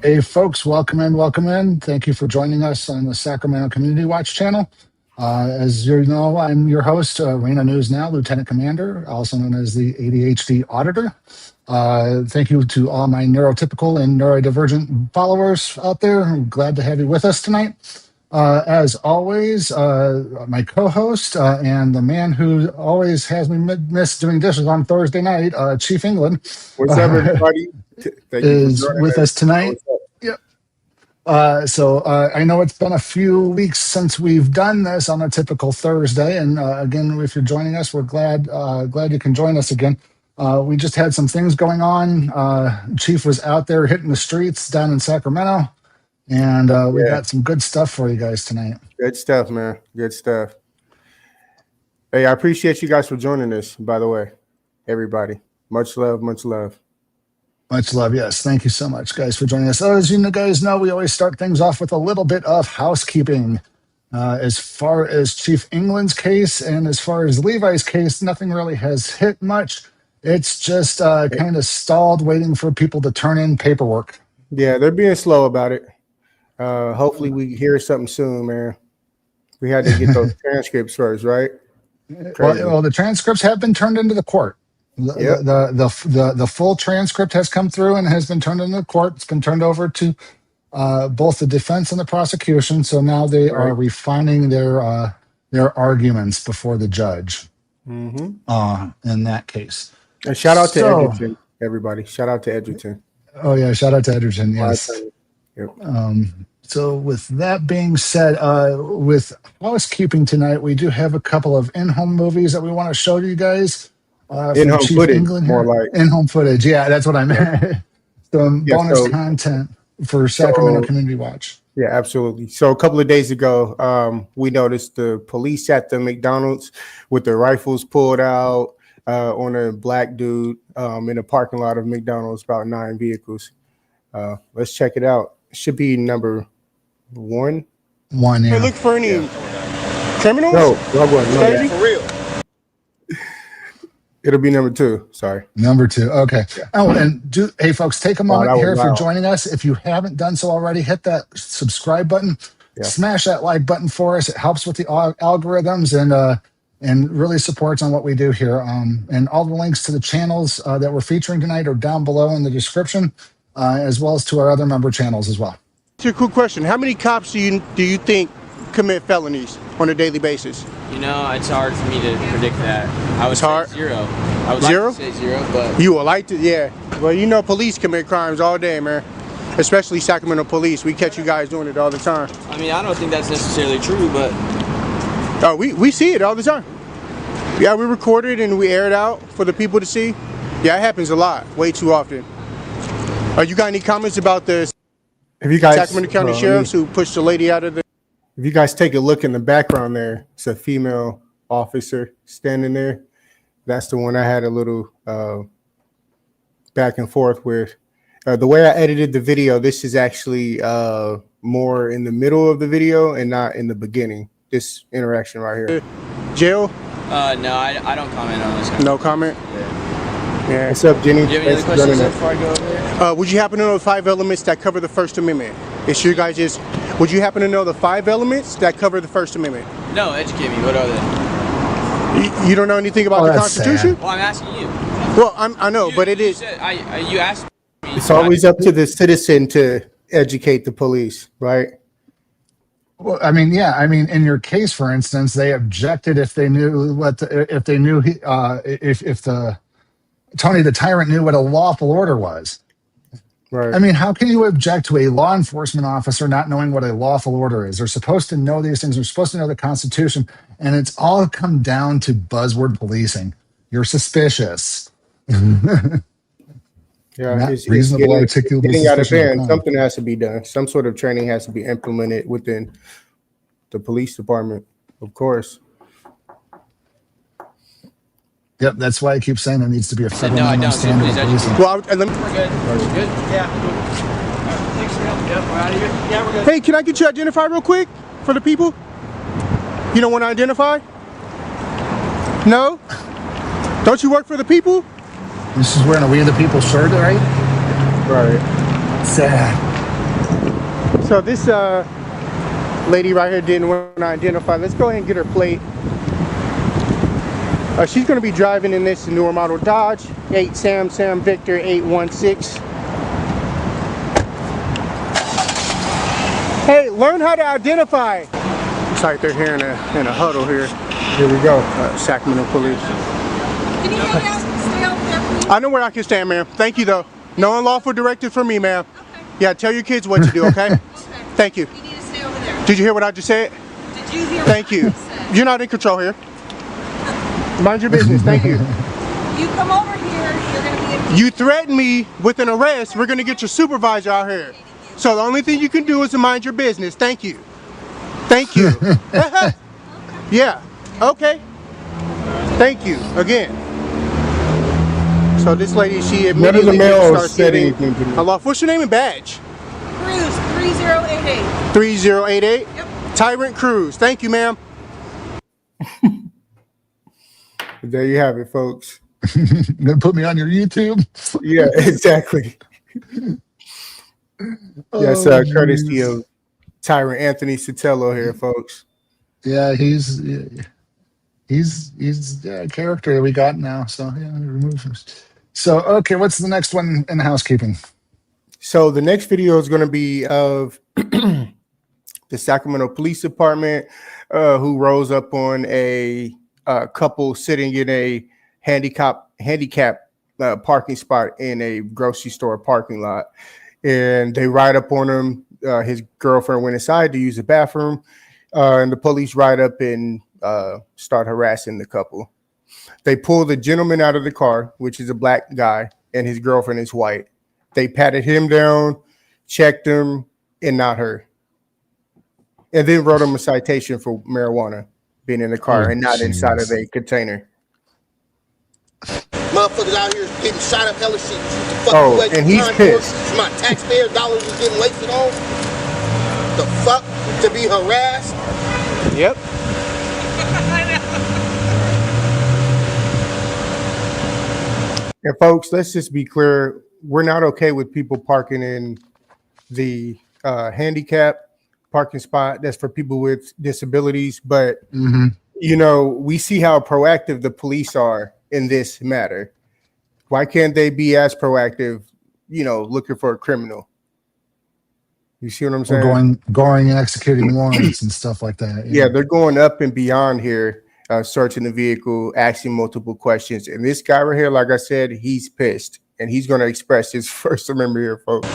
Hey, folks, welcome in, welcome in. Thank you for joining us on the Sacramento Community Watch channel. As you know, I'm your host, Rena News Now, Lieutenant Commander, also known as the ADHD Auditor. Thank you to all my neurotypical and neurodivergent followers out there. I'm glad to have you with us tonight. As always, my co-host and the man who always has me miss doing dishes on Thursday night, Chief England. What's up, everybody? Thank you is with us tonight. Yep. I know it's been a few weeks since we've done this on a typical Thursday, and again, if you're joining us, we're glad you can join us again. We just had some things going on. Chief was out there hitting the streets down in Sacramento, and we got some good stuff for you guys tonight. Good stuff, man. Good stuff. Hey, I appreciate you guys for joining us, by the way, everybody. Much love, much love. Much love, yes. Thank you so much, guys, for joining us. As you guys know, we always start things off with a little bit of housekeeping. As far as Chief England's case and as far as Levi's case, nothing really has hit much. It's just kind of stalled, waiting for people to turn in paperwork. Yeah, they're being slow about it. Hopefully we hear something soon, man. We had to get those transcripts first, right? Well, the transcripts have been turned into the court. The full transcript has come through and has been turned into the court. It's been turned over to both the defense and the prosecution. So now they are refining their arguments before the judge. In that case. And shout out to Edgerton, everybody. Shout out to Edgerton. Oh yeah, shout out to Edgerton. Yes. Yep. So with that being said, with housekeeping tonight, we do have a couple of in-home movies that we want to show you guys. In-home footage, more like. In-home footage, yeah, that's what I meant. Some bonus content for Sacramento Community Watch. Yeah, absolutely. So a couple of days ago, we noticed the police at the McDonald's with their rifles pulled out on a black dude in a parking lot of McDonald's, about 9 vehicles. Let's check it out. It should be number 1. Yeah. Hey, look for any criminals? No, for real. It'll be number 2. Sorry. Number 2. Okay. Yeah. Oh, and hey, folks, take a moment here if you're joining us. If you haven't done so already, hit that subscribe button. Yeah. Smash that like button for us. It helps with the algorithms and really supports on what we do here. And all the links to the channels that we're featuring tonight are down below in the description, as well as to our other member channels as well. It's a cool question. How many cops do you think commit felonies on a daily basis? You know, it's hard for me to predict that. I would say 0. I would Zero? like to say 0, but you would like to, yeah. Well, you know, police commit crimes all day, man. Especially Sacramento police. We catch you guys doing it all the time. I mean, I don't think that's necessarily true, but oh, we see it all the time. Yeah, we record it and we air it out for the people to see. Yeah, it happens a lot, way too often. You got any comments about the Sacramento County sheriffs who pushed the lady out of the... If you guys take a look in the background there, it's a female officer standing there. That's the one I had a little back and forth with. The way I edited the video, this is actually more in the middle of the video and not in the beginning. This interaction right here. Jail? No, I don't comment on this. No comment? Yeah. What's up, Jenny? Do you have any other questions before I go over there? Would you happen to know the 5 elements that cover the First Amendment? It's you guys just... Would you happen to know the 5 elements that cover the First Amendment? No, educate me. What are they? You don't know anything about the Constitution? Sad. Well, I'm asking you. Well, I know, but it is... You asked me. It's always up to the citizen to educate the police, right? Well, I mean, yeah. I mean, in your case, for instance, they objected if they knew if the Tony the Tyrant knew what a lawful order was. Right. I mean, how can you object to a law enforcement officer not knowing what a lawful order is? They're supposed to know these things. They're supposed to know the Constitution, and it's all come down to buzzword policing. You're suspicious. Yeah, it's reasonable, articulable. Getting out of hand, something has to be done. Some sort of training has to be implemented within the police department, of course. Yep, that's why I keep saying there needs to be a federal standard of policing. Well, we're good. We're good. Yeah. Thanks for helping. Yep, we're out of here. Yeah, we're good. Hey, can I get you identified real quick for the people? You don't want to identify? No? Don't you work for the people? This is wearing a We the People shirt, right? Right. Sad. So this lady right here didn't want to identify. Let's go ahead and get her plate. She's going to be driving in this newer model Dodge 8 Sam Victor 816. Hey, learn how to identify. It's like they're here in a huddle here. Here we go. Sacramento police. Can you help me out? Stay over there, please? I know where I can stand, ma'am. Thank you, though. No unlawful directive from me, ma'am. Okay. Yeah, tell your kids what to do, okay? Okay. Thank you. You need to stay over there. Did you hear what I just said? Did you hear Thank what you. I just said? You're not in control here. Mind your business. Thank you. You come over here, you're going to be in. You threaten me with an arrest. We're going to get your supervisor out here. So the only thing you can do is to mind your business. Thank you. Thank you. Yeah. Okay. Thank you. Again. So this lady, she None of the immediately males starts said giving anything to me. a law. What's your name and badge? Cruise 3088. 3088. Yep. Tyrant Cruz. Thank you, ma'am. There you have it, folks. You're gonna put me on your YouTube? Yeah, exactly. Yes, courtesy of Tyrant Anthony Sotelo here, folks. Yeah, he's a character we got now. So yeah, remove him. So okay, what's the next one in housekeeping? So the next video is going to be of the Sacramento Police Department, who rose up on a couple sitting in a handicap parking spot in a grocery store parking lot, and they ride up on him. His girlfriend went inside to use the bathroom, and the police ride up and start harassing the couple. They pull the gentleman out of the car, which is a black guy, and his girlfriend is white. They patted him down, checked him, and not her. And then wrote him a citation for marijuana being in the car and not inside of a container. Motherfuckers out here getting shot up hella shit. Oh, and he's pissed. My taxpayer dollars is getting wasted on. The fuck? To be harassed? Yep. And folks, let's just be clear. We're not okay with people parking in the handicap parking spot. That's for people with disabilities. But, you know, we see how proactive the police are in this matter. Why can't they be as proactive, you know, looking for a criminal? You see what I'm saying? Or going and executing warrants and stuff like that. Yeah, they're going up and beyond here, searching the vehicle, asking multiple questions. And this guy right here, like I said, he's pissed. And he's going to express his First Amendment here, folks.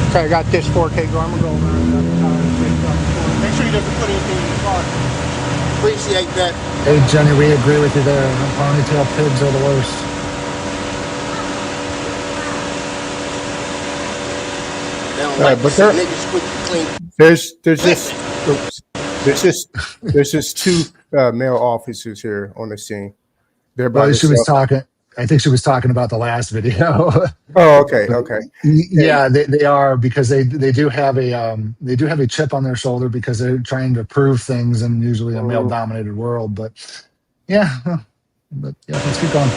Okay, I got this 4K go. I'm going to go around. Make sure he doesn't put anything in the car. Appreciate that. Hey, Jenny, we agree with you there. Ponytail pigs are the worst. They don't like but to see niggas quick to clean. there's just two male officers here on the scene. They're by Well, she was themselves. talking. I think she was talking about the last video. Oh, okay. Yeah, they are, because they do have a chip on their shoulder because they're trying to prove things in usually a male dominated world. But yeah, let's keep going.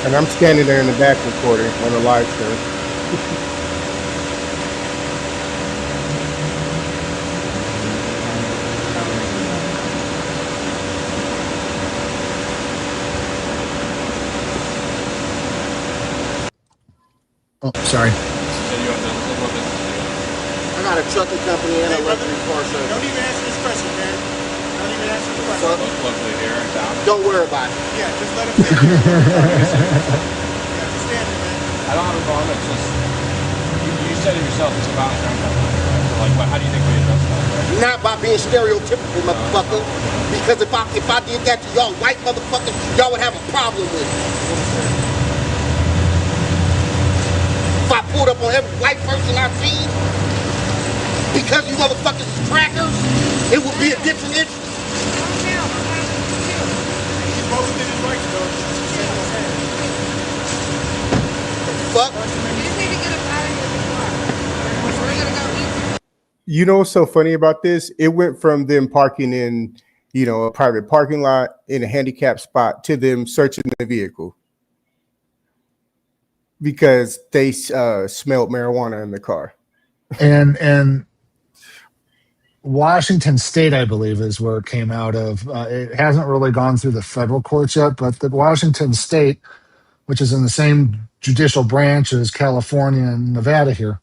And I'm standing there in the back recording on the live stream. Oh, sorry. I got a trucking company and a luxury car service. Don't even answer this question, man. Don't even answer the question. Locally here in town. Don't worry about it. Yeah, just let him say it. Yeah, just stand there, man. I don't have a problem. It's just you said it yourself. It's a violent crime. So like, how do you think we address that? Not by being stereotypical, motherfucker. Because if I did that to y'all white motherfuckers, y'all would have a problem with it. If I pulled up on every white person I seen, because you motherfuckers is crackers, it would be a different issue. He's both in his rights, though. Fuck. You know what's so funny about this? It went from them parking in, you know, a private parking lot in a handicapped spot to them searching the vehicle. because they smelled marijuana in the car. And Washington State, I believe, is where it came out of. It hasn't really gone through the federal courts yet, but the Washington State, which is in the same judicial branch as California and Nevada here,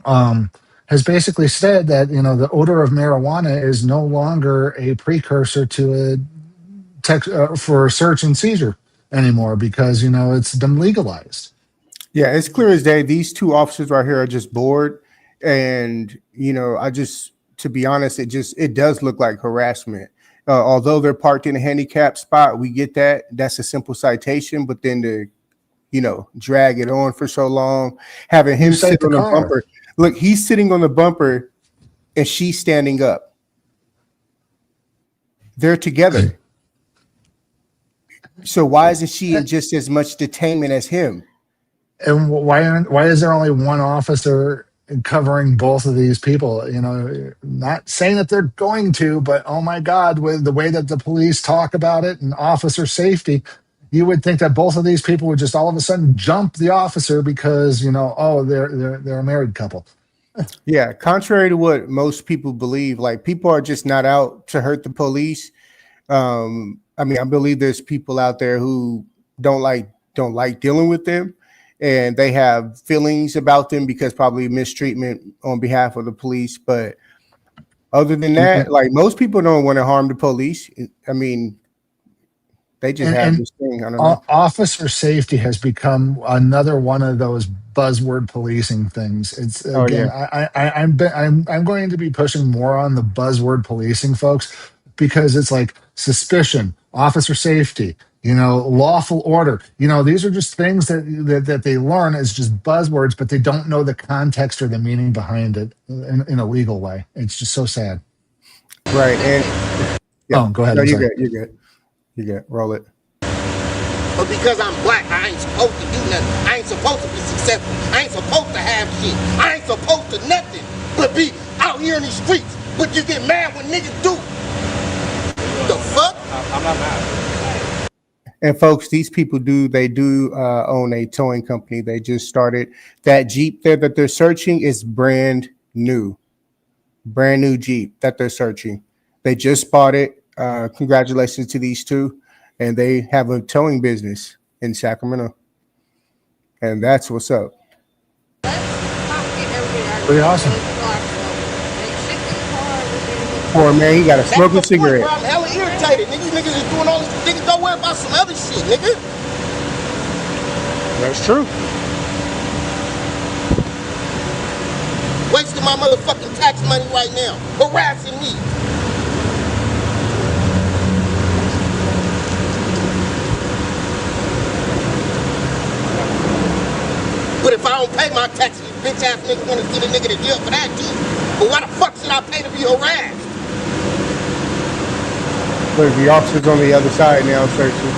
has basically said that the odor of marijuana is no longer a precursor to for a search and seizure anymore because it's been legalized. Yeah, it's clear as day. These two officers right here are just bored, and to be honest, it does look like harassment. Although they're parked in a handicapped spot, we get that. That's a simple citation, but then to drag it on for so long, having him sit on the bumper. Look, he's sitting on the bumper, and she's standing up. They're together. So why isn't she in just as much detainment as him? And why is there only one officer covering both of these people? Not saying that they're going to, but oh my God, with the way that the police talk about it and officer safety, you would think that both of these people would just all of a sudden jump the officer because they're a married couple. Yeah, contrary to what most people believe, like people are just not out to hurt the police. I believe there's people out there who don't like dealing with them, and they have feelings about them because probably mistreatment on behalf of the police. But other than that, like most people don't want to harm the police. They just have this thing. I don't know. Officer safety has become another one of those buzzword policing things. It's again, I'm going to be pushing more on the buzzword policing, folks, because it's like suspicion, officer safety, lawful order. These are just things that they learn as just buzzwords, but they don't know the context or the meaning behind it in a legal way. It's just so sad. Right. And go ahead. No, you're good. You good. Roll it. But because I'm black, I ain't supposed to do nothing. I ain't supposed to be successful. I ain't supposed to have shit. I ain't supposed to nothing but be out here in these streets. But you get mad when niggas do. The fuck? I'm not mad. And folks, these people do own a towing company. They just started. That Jeep there that they're searching is brand new Jeep that they're searching. They just bought it. Congratulations to these two, and they have a towing business in Sacramento, and that's what's up. Pretty awesome. Poor man, he got a smoking cigarette. I'm hella irritated. Niggas is doing all this. Niggas don't worry about some other shit, nigga. That's true. Wasting my motherfucking tax money right now, harassing me. But if I don't pay my taxes, bitch ass nigga wanna send a nigga to jail for that too. But why the fuck should I pay to be harassed? Look, the officer's on the other side now searching.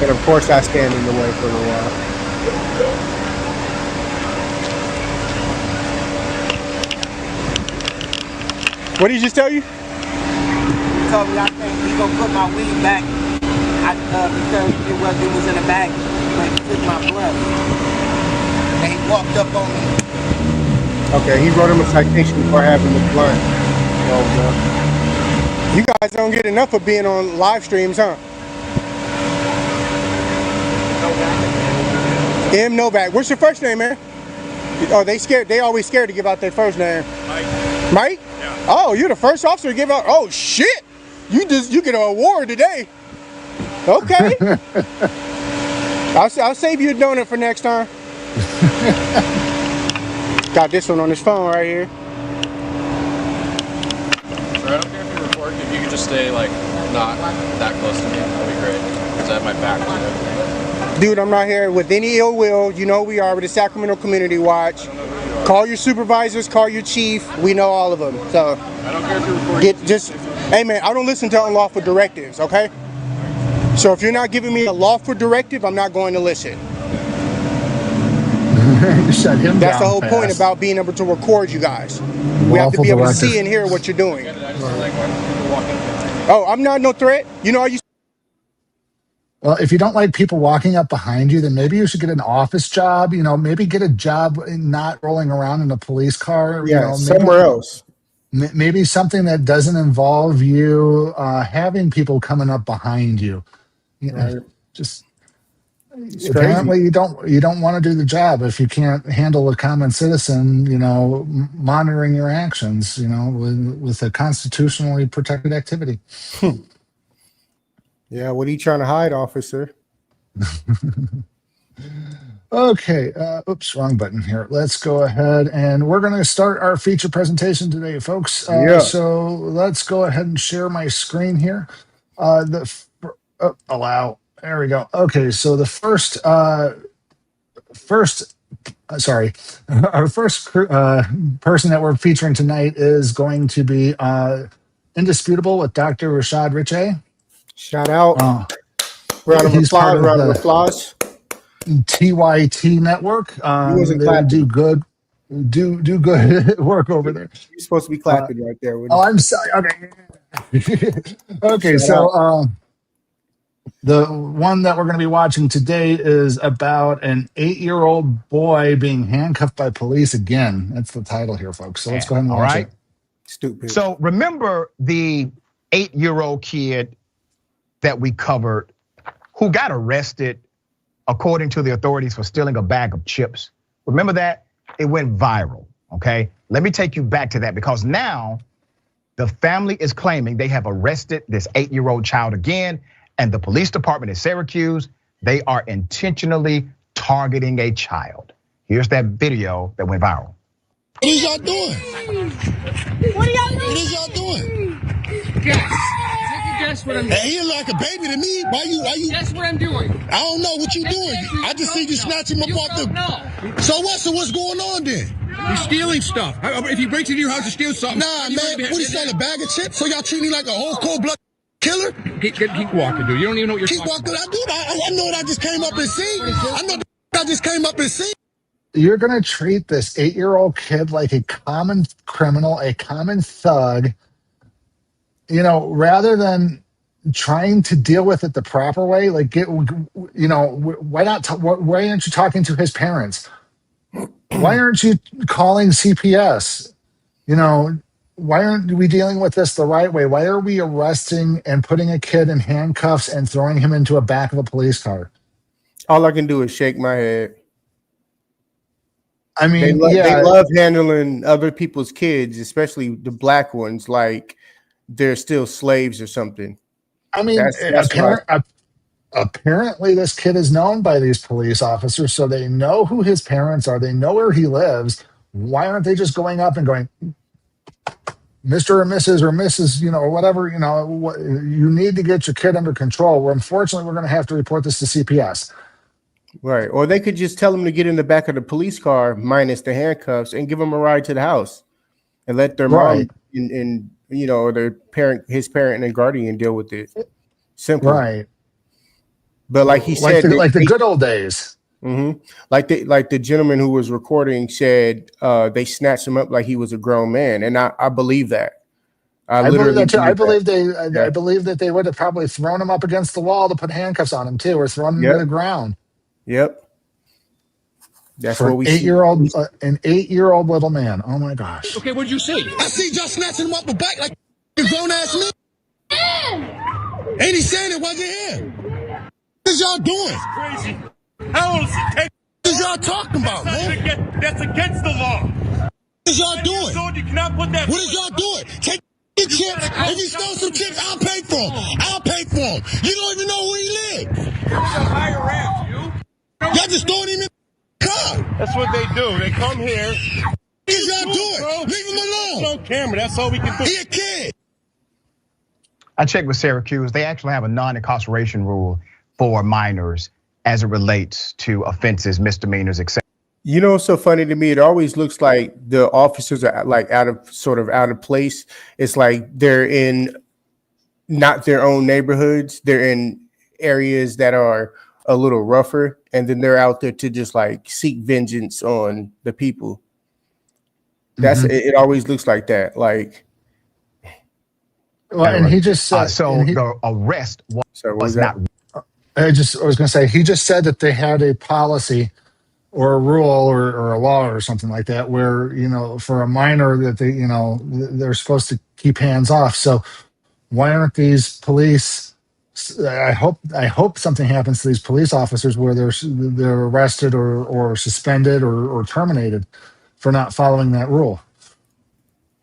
And of course I stand in the way for a while. What did he just tell you? He told me I think he gonna put my weed back because it was in a bag, but he took my blood. And he walked up on me. Okay, he wrote him a citation for having the blunt. You guys don't get enough of being on live streams, huh? M. Novak. What's your first name, man? Oh, they scared. They always scared to give out their first name. Mike? Mike? Yeah. Oh, you're the first officer to give out. Oh shit! You get an award today. Okay. I'll save you a donut for next time. Got this one on his phone right here. Sir, I don't care if you record. If you could just stay like not that close to me, that'd be great. Because I have my back to it. Dude, I'm not here with any ill will. You know we are with the Sacramento Community Watch. Call your supervisors, call your chief. We know all of them. So I don't care if you're recording. Hey man, I don't listen to unlawful directives, okay? So if you're not giving me a lawful directive, I'm not going to listen. Shut him That's down the whole fast. point about being able to record you guys. We have to be able to see and hear what you're doing. I just like when people walk in. Oh, I'm not no threat. You know, Well, if you don't like people walking up behind you, then maybe you should get an office job. Maybe get a job not rolling around in a police car. Yeah, somewhere else. Maybe something that doesn't involve you having people coming up behind you. Right. Just It's crazy. apparently you don't want to do the job if you can't handle a common citizen. Monitoring your actions. With a constitutionally protected activity. Yeah, what are you trying to hide, officer? Okay, oops, wrong button here. Let's go ahead and we're going to start our feature presentation today, folks. Yeah. So let's go ahead and share my screen here. Allow. There we go. Okay, so the first, sorry, our first person that we're featuring tonight is going to be Indisputable with Dr. Rashad Richey. Shout out. Round of He's part applause. of Round of the applause. TYT network. They do good work over there. You're supposed to be clapping right there. I'm sorry. Okay. Okay. So the one that we're going to be watching today is about an 8-year-old boy being handcuffed by police again. That's the title here, folks. So let's go ahead and watch it. Stupid. So remember the 8-year-old kid that we covered who got arrested, according to the authorities, for stealing a bag of chips. Remember that? It went viral, okay? Let me take you back to that, because now the family is claiming they have arrested this 8-year-old child again, and the police department in Syracuse, they are intentionally targeting a child. Here's that video that went viral. What is y'all doing? What are y'all doing? What is y'all doing? Guess what I'm doing. Hey, he like a baby to me. Why you? Guess what I'm doing. I don't know what you doing. I just see you snatch him up off the. No. So what? So what's going on then? He's stealing stuff. If he breaks into your house to steal something. Nah, man. What he selling, a bag of chips? So y'all treat me like a whole cold blood killer? Keep walking, dude. You don't even know what you're Keep talking walking. I know what I just came up and see. I know I just came up and see. You're going to treat this 8-year-old kid like a common criminal, a common thug, rather than trying to deal with it the proper way. Like, why aren't you talking to his parents? Why aren't you calling CPS? Why aren't we dealing with this the right way? Why are we arresting and putting a kid in handcuffs and throwing him into a back of a police car? All I can do is shake my head. I mean, they love handling other people's kids, especially the black ones, like they're still slaves or something. I mean, apparently this kid is known by these police officers, so they know who his parents are. They know where he lives. Why aren't they just going up and going, Mr. or Mrs. or Mrs., or whatever, you need to get your kid under control. Where unfortunately, we're going to have to report this to CPS. Right. Or they could just tell him to get in the back of the police car minus the handcuffs and give him a ride to the house and let their mom and or their parent, his parent and guardian deal with it. Simple. Right. But like he said, like the good old days. Mm-hmm. Like the gentleman who was recording said, they snatched him up like he was a grown man, and I believe that. I believe that too. I believe that they would have probably thrown him up against the wall to put handcuffs on him too, or thrown him to the ground. Yep. That's for what we 8-year-old, an 8-year-old little man. Oh my gosh. Okay, what did you see? I see y'all snatching him up the back like a grown ass man. Ain't he saying it wasn't him? What is y'all doing? Crazy. How old is he? What is y'all talking about, man? That's against the law. What is y'all doing? You cannot put that. What is y'all doing? Take your chips. If you stole some chips, I'll pay for them. I'll pay for them. You don't even know where he lives. You're a higher rank, you. Y'all just throwing him in the car. That's what they do. They come here. What is y'all doing? Leave him alone. It's on camera. That's all we can do. He a kid. I checked with Syracuse. They actually have a non-incarceration rule for minors as it relates to offenses, misdemeanors, etc. You know, what's so funny to me? It always looks like the officers are like out of place. It's like they're in not their own neighborhoods. They're in areas that are a little rougher, and then they're out there to just like seek vengeance on the people. That's it. Always looks like that. Like, well, and he just the arrest was not. I was going to say, he just said that they had a policy or a rule or a law or something like that where, for a minor that they're supposed to keep hands off. So why aren't these police? I hope something happens to these police officers where they're arrested or suspended or terminated for not following that rule.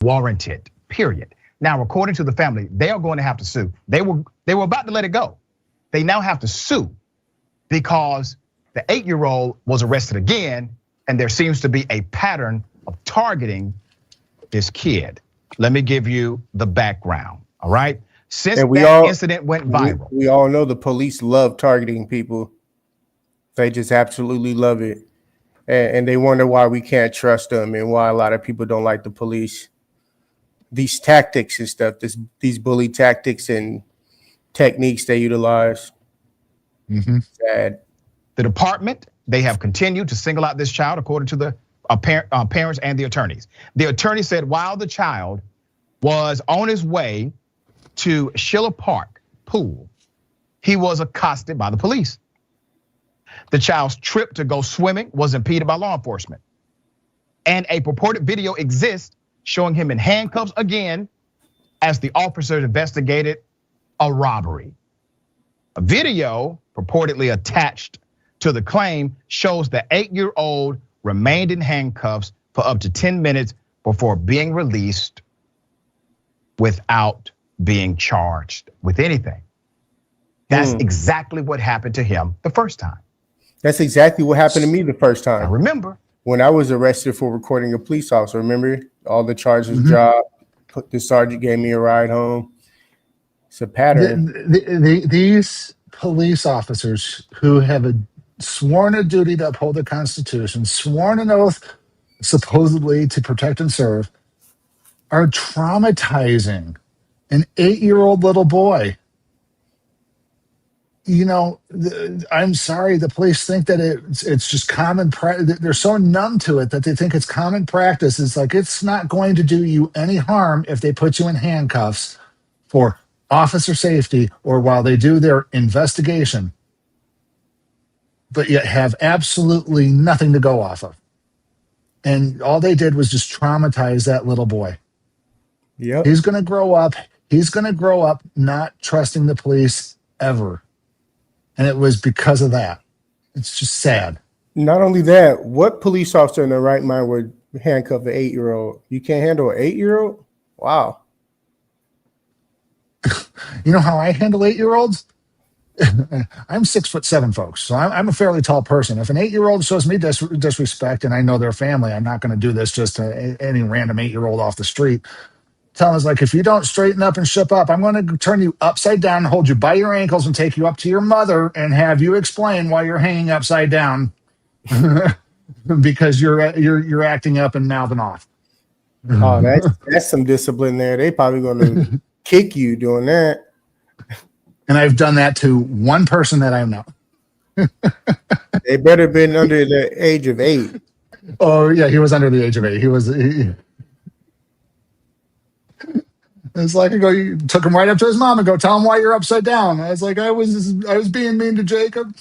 Warranted, period. Now, according to the family, they are going to have to sue. They were about to let it go. They now have to sue because the 8-year-old was arrested again, and there seems to be a pattern of targeting this kid. Let me give you the background, all right? Since that incident went viral. We all know the police love targeting people. They just absolutely love it. And they wonder why we can't trust them and why a lot of people don't like the police. These tactics and stuff, these bully tactics and techniques they utilize. Sad. The department, they have continued to single out this child according to the parents and the attorneys. The attorney said while the child was on his way to Schiller Park pool, he was accosted by the police. The child's trip to go swimming was impeded by law enforcement. And a purported video exists showing him in handcuffs again as the officers investigated a robbery. A video purportedly attached to the claim shows the 8-year-old remained in handcuffs for up to 10 minutes before being released without being charged with anything. That's exactly what happened to him the first time. That's exactly what happened to me the first time. I remember. When I was arrested for recording a police officer, remember? All the charges dropped. The sergeant gave me a ride home. It's a pattern. These police officers who have sworn a duty to uphold the Constitution, sworn an oath supposedly to protect and serve, are traumatizing an 8-year-old little boy. I'm sorry, the police think that it's just common practice. They're so numb to it that they think it's common practice. It's like, it's not going to do you any harm if they put you in handcuffs for officer safety or while they do their investigation, but yet have absolutely nothing to go off of. And all they did was just traumatize that little boy. Yep. He's going to grow up not trusting the police ever. And it was because of that. It's just sad. Not only that, what police officer in their right mind would handcuff an 8-year-old? You can't handle an 8-year-old? Wow. You know how I handle 8-year-olds? I'm 6'7", folks. So I'm a fairly tall person. If an 8-year-old shows me disrespect and I know their family, I'm not going to do this just to any random 8-year-old off the street. Tell us, like, if you don't straighten up and ship up, I'm going to turn you upside down and hold you by your ankles and take you up to your mother and have you explain why you're hanging upside down because you're acting up and mouthing off. Oh, that's some discipline there. They probably going to kick you doing that. And I've done that to one person that I know. They better have been under the age of 8. Oh yeah, he was under the age of 8. It's like you took him right up to his mom and go tell him why you're upside down. I was like, I was being mean to Jacob.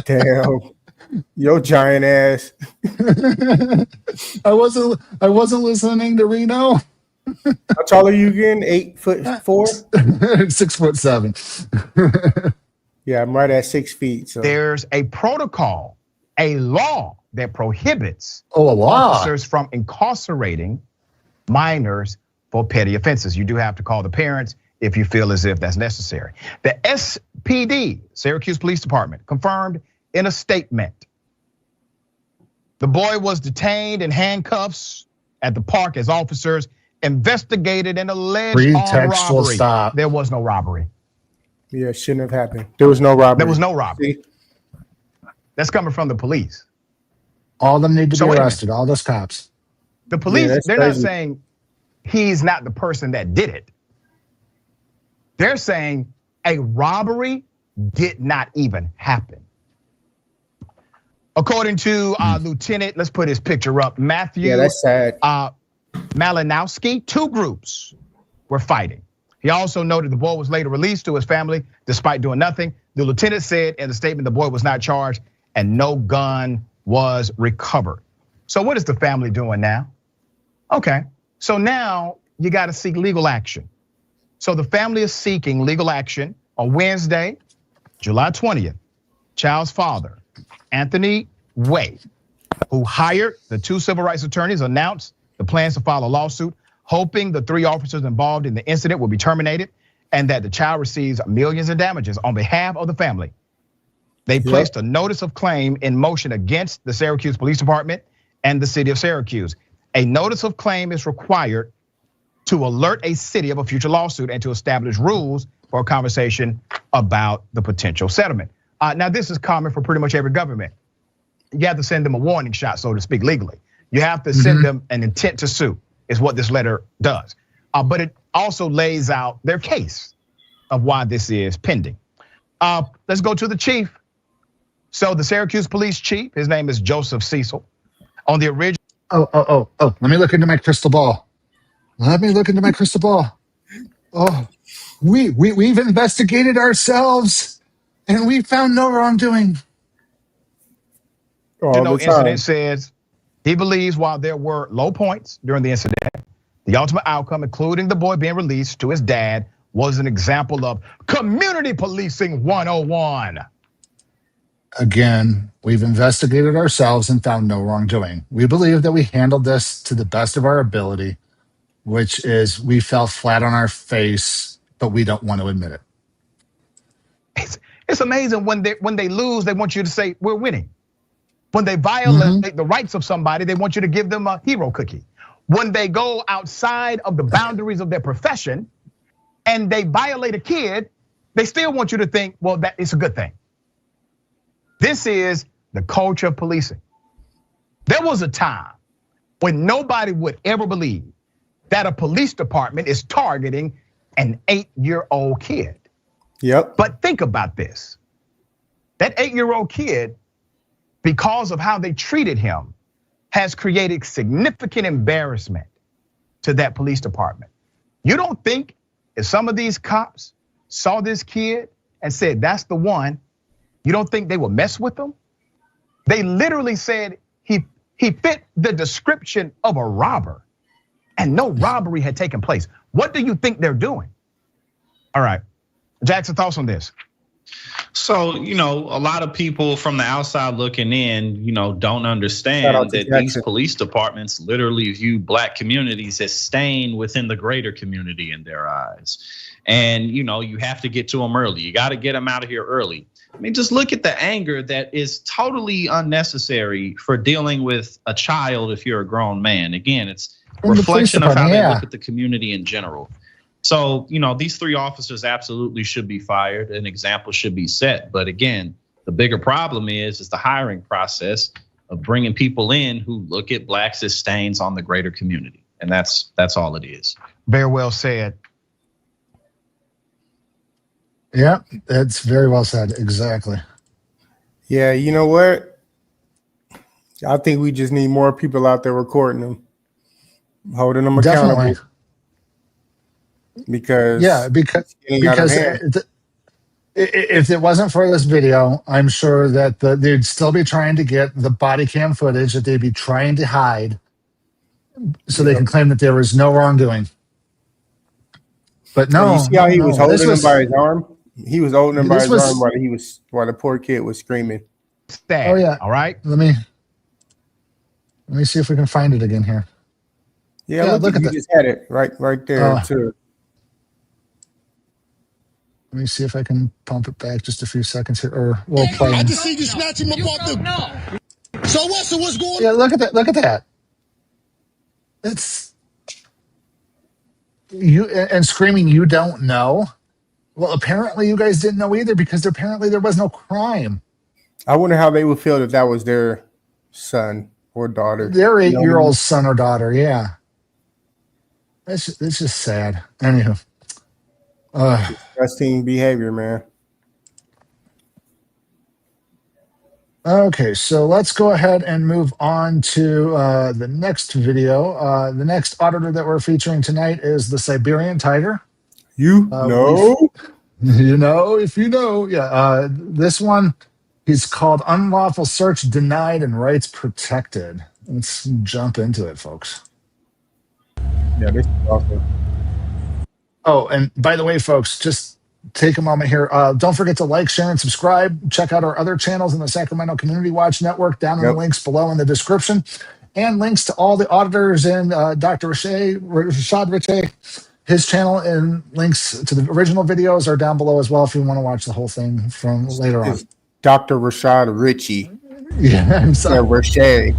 Damn, yo giant ass. I wasn't listening to Reno. How tall are you again? 8'4"? 6'7". Yeah, I'm right at 6 feet. So there's a protocol, a law that prohibits a law officers from incarcerating minors for petty offenses. You do have to call the parents if you feel as if that's necessary. The SPD, Syracuse Police Department, confirmed in a statement the boy was detained in handcuffs at the park as officers investigated an alleged armed robbery. Stop. There was no robbery. Yeah, it shouldn't have happened. There was no robbery. There was no robbery. See? That's coming from the police. All of them need to be arrested, all those cops. The police, they're not saying he's not the person that did it. They're saying a robbery did not even happen. According to Lieutenant, let's put his picture up, Matthew. Yeah, that's sad. Malinowski, 2 groups were fighting. He also noted the boy was later released to his family despite doing nothing. The lieutenant said in the statement the boy was not charged and no gun was recovered. So what is the family doing now? Okay, so now you got to seek legal action. So the family is seeking legal action on Wednesday, July 20th. Child's father, Anthony Way, who hired the 2 civil rights attorneys, announced the plans to file a lawsuit, hoping the 3 officers involved in the incident will be terminated and that the child receives millions in damages on behalf of the family. They placed a notice of claim in motion against the Syracuse Police Department and the city of Syracuse. A notice of claim is required to alert a city of a future lawsuit and to establish rules for a conversation about the potential settlement. Now, this is common for pretty much every government. You have to send them a warning shot, so to speak, legally. You have to send them an intent to sue, is what this letter does. But it also lays out their case of why this is pending. Let's go to the chief. So the Syracuse police chief, his name is Joseph Cecil. On the original. Oh, let me look into my crystal ball. Oh, we've investigated ourselves and we found no wrongdoing. Incident says he believes while there were low points during the incident, the ultimate outcome, including the boy being released to his dad, was an example of community policing 101. Again, we've investigated ourselves and found no wrongdoing. We believe that we handled this to the best of our ability, which is we fell flat on our face, but we don't want to admit it. It's amazing when they lose, they want you to say we're winning. When they violate the rights of somebody, they want you to give them a hero cookie. When they go outside of the boundaries of their profession and they violate a kid, they still want you to think, well, that is a good thing. This is the culture of policing. There was a time when nobody would ever believe that a police department is targeting an 8-year-old kid. Yep. But think about this. That 8-year-old kid, because of how they treated him, has created significant embarrassment to that police department. You don't think if some of these cops saw this kid and said, that's the one, you don't think they would mess with him? They literally said he fit the description of a robber and no robbery had taken place. What do you think they're doing? All right, Jackson, thoughts on this? So, a lot of people from the outside looking in, don't understand that these police departments literally view Black communities as staying within the greater community in their eyes. And, you have to get to them early. You got to get them out of here early. I mean, just look at the anger that is totally unnecessary for dealing with a child if you're a grown man. Again, it's a reflection of how they look at the community in general. So, these 3 officers absolutely should be fired. An example should be set. But again, the bigger problem is the hiring process of bringing people in who look at Blacks as stains on the greater community. And that's all it is. Very well said. Yeah, that's very well said. Exactly. Yeah, you know what? I think we just need more people out there recording them, holding them accountable. Definitely. Because if it wasn't for this video, I'm sure that they'd still be trying to get the body cam footage that they'd be trying to hide so they can claim that there was no wrongdoing. But no, you see how he was holding him by his arm? He was holding him by his arm while the poor kid was screaming. Oh yeah. All right. Let me see if we can find it again here. Yeah, look at that. You just had it right there too. Let me see if I can pump it back just a few seconds here, or we'll play. I just see you snatch him up off the. So what's going on? Yeah, look at that. Look at that. It's you and screaming. You don't know. Well, apparently you guys didn't know either because apparently there was no crime. I wonder how they would feel if that was their son or daughter. Their 8-year-old son or daughter. Yeah. It's just sad. Anywho. Disgusting behavior, man. Okay, so let's go ahead and move on to the next video. The next auditor that we're featuring tonight is the Siberian Tiger. You know? You know, if you know. Yeah. This one is called Unlawful Search Denied and Rights Protected. Let's jump into it, folks. Yeah, this is awesome. Oh, and by the way, folks, just take a moment here. Don't forget to like, share, and subscribe. Check out our other channels in the Sacramento Community Watch Network down in the links below in the description, and links to all the auditors and Dr. Rashad Riche, his channel, and links to the original videos are down below as well if you want to watch the whole thing from later on. Dr. Rashad Ritchie. Yeah, I'm sorry. Rashad.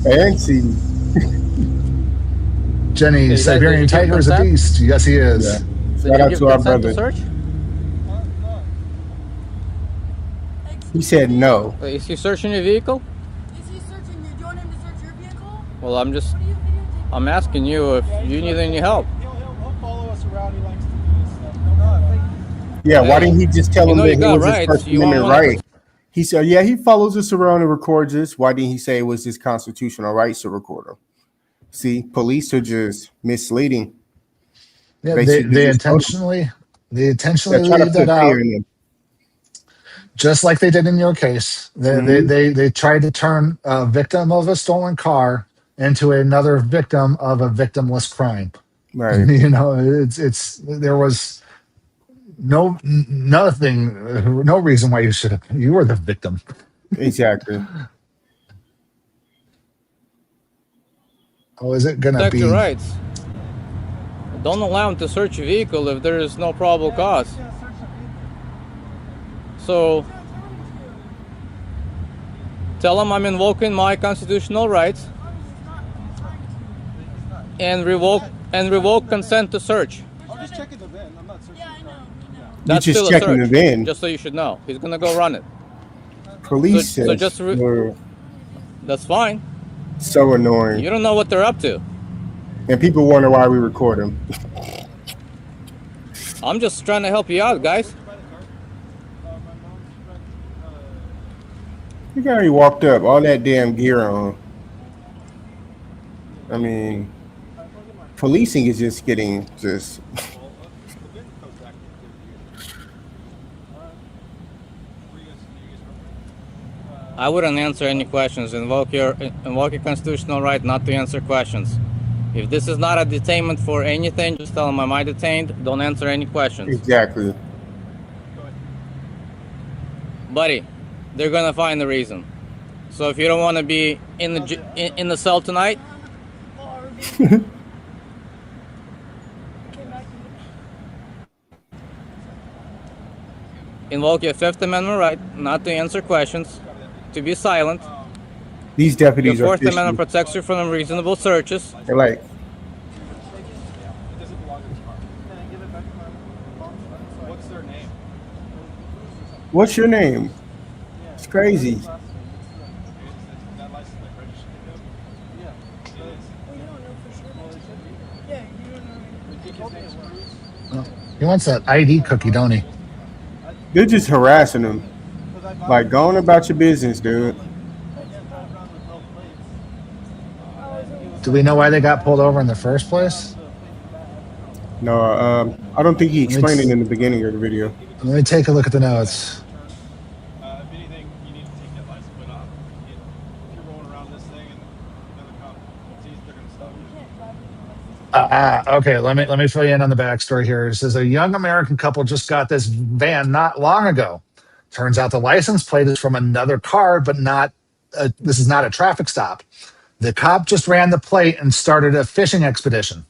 Fancy. Jenny, Siberian Tiger is a beast. Yes, he is. Yeah. Shout out to our brother. He said no. Wait, is he searching your vehicle? Is he searching you? Do you want him to search your vehicle? Well, I'm asking you if you need any help. He'll follow us around. He likes to do this stuff. Yeah, why didn't he just tell him that it was his First Amendment right? He said, yeah, he follows us around and records us. Why didn't he say it was his constitutional rights to record him? See, police are just misleading. Yeah, they intentionally leave that out. Just like they did in your case. They tried to turn a victim of a stolen car into another victim of a victimless crime. Right. You know, there was no reason why you were the victim. Exactly. Oh, is it gonna Protect be? your rights. Don't allow him to search your vehicle if there is no probable cause. So tell him I'm invoking my constitutional rights and revoke consent to search. I'm just checking the VIN. I'm not searching. Yeah, I know. That's You're just still a checking search, the VIN. just so you should know. He's gonna go run it. Police so just that's fine. So annoying. You don't know what they're up to. And people wonder why we record them. I'm just trying to help you out, guys. You already walked up, all that damn gear on. I mean, policing is just getting I wouldn't answer any questions. Invoke your constitutional right not to answer questions. If this is not a detainment for anything, just tell them, am I detained? Don't answer any questions. Exactly. Buddy, they're gonna find the reason. So if you don't want to be in the cell tonight, invoke your Fifth Amendment right not to answer questions, to be silent. These deputies Your are Fourth Amendment protects you from unreasonable searches. They're like, What's their name? what's your name? It's crazy. He wants that ID cookie, don't he? They're just harassing him. Like, go on about your business, dude. Do we know why they got pulled over in the first place? No, I don't think he explained it in the beginning of the video. Let me take a look at the notes. If anything, you need to take that license plate off. If you're rolling around this thing and another cop sees, they're gonna stop you. Okay, let me fill you in on the backstory here. It says a young American couple just got this van not long ago. Turns out the license plate is from another car, but this is not a traffic stop. The cop just ran the plate and started a fishing expedition.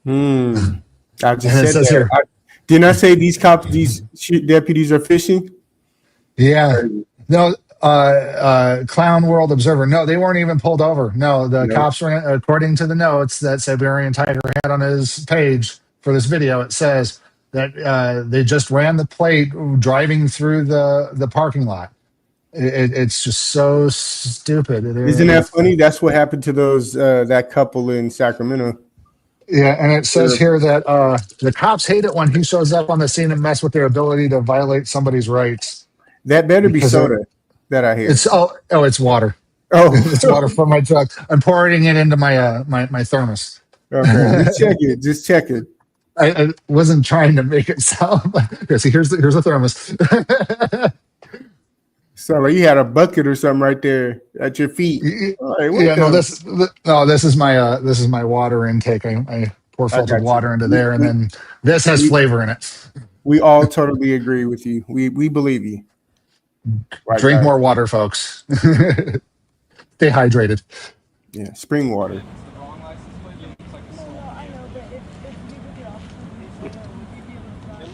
I just said that. Here, didn't I say these deputies are fishing? Yeah. No, Clown World Observer. No, they weren't even pulled over. No, the cops ran, according to the notes that Siberian Tiger had on his page for this video, it says that they just ran the plate driving through the parking lot. It's just so stupid. Isn't that funny? That's what happened to that couple in Sacramento. Yeah, and it says here that the cops hate it when he shows up on the scene and mess with their ability to violate somebody's rights. That better be soda that I hear. It's it's water. Oh, it's water from my truck. I'm pouring it into my my thermos. Okay, just check it. Just check it. I wasn't trying to make it sound like. See, here's the thermos. So like you had a bucket or something right there at your feet. All right, what Yeah, no, the? this is my water intake. I pour I filtered got you. water into there, and then this has flavor in it. We all totally agree with you. We believe you. Right, Drink guys? more water, folks. Stay hydrated. Yeah, spring water. It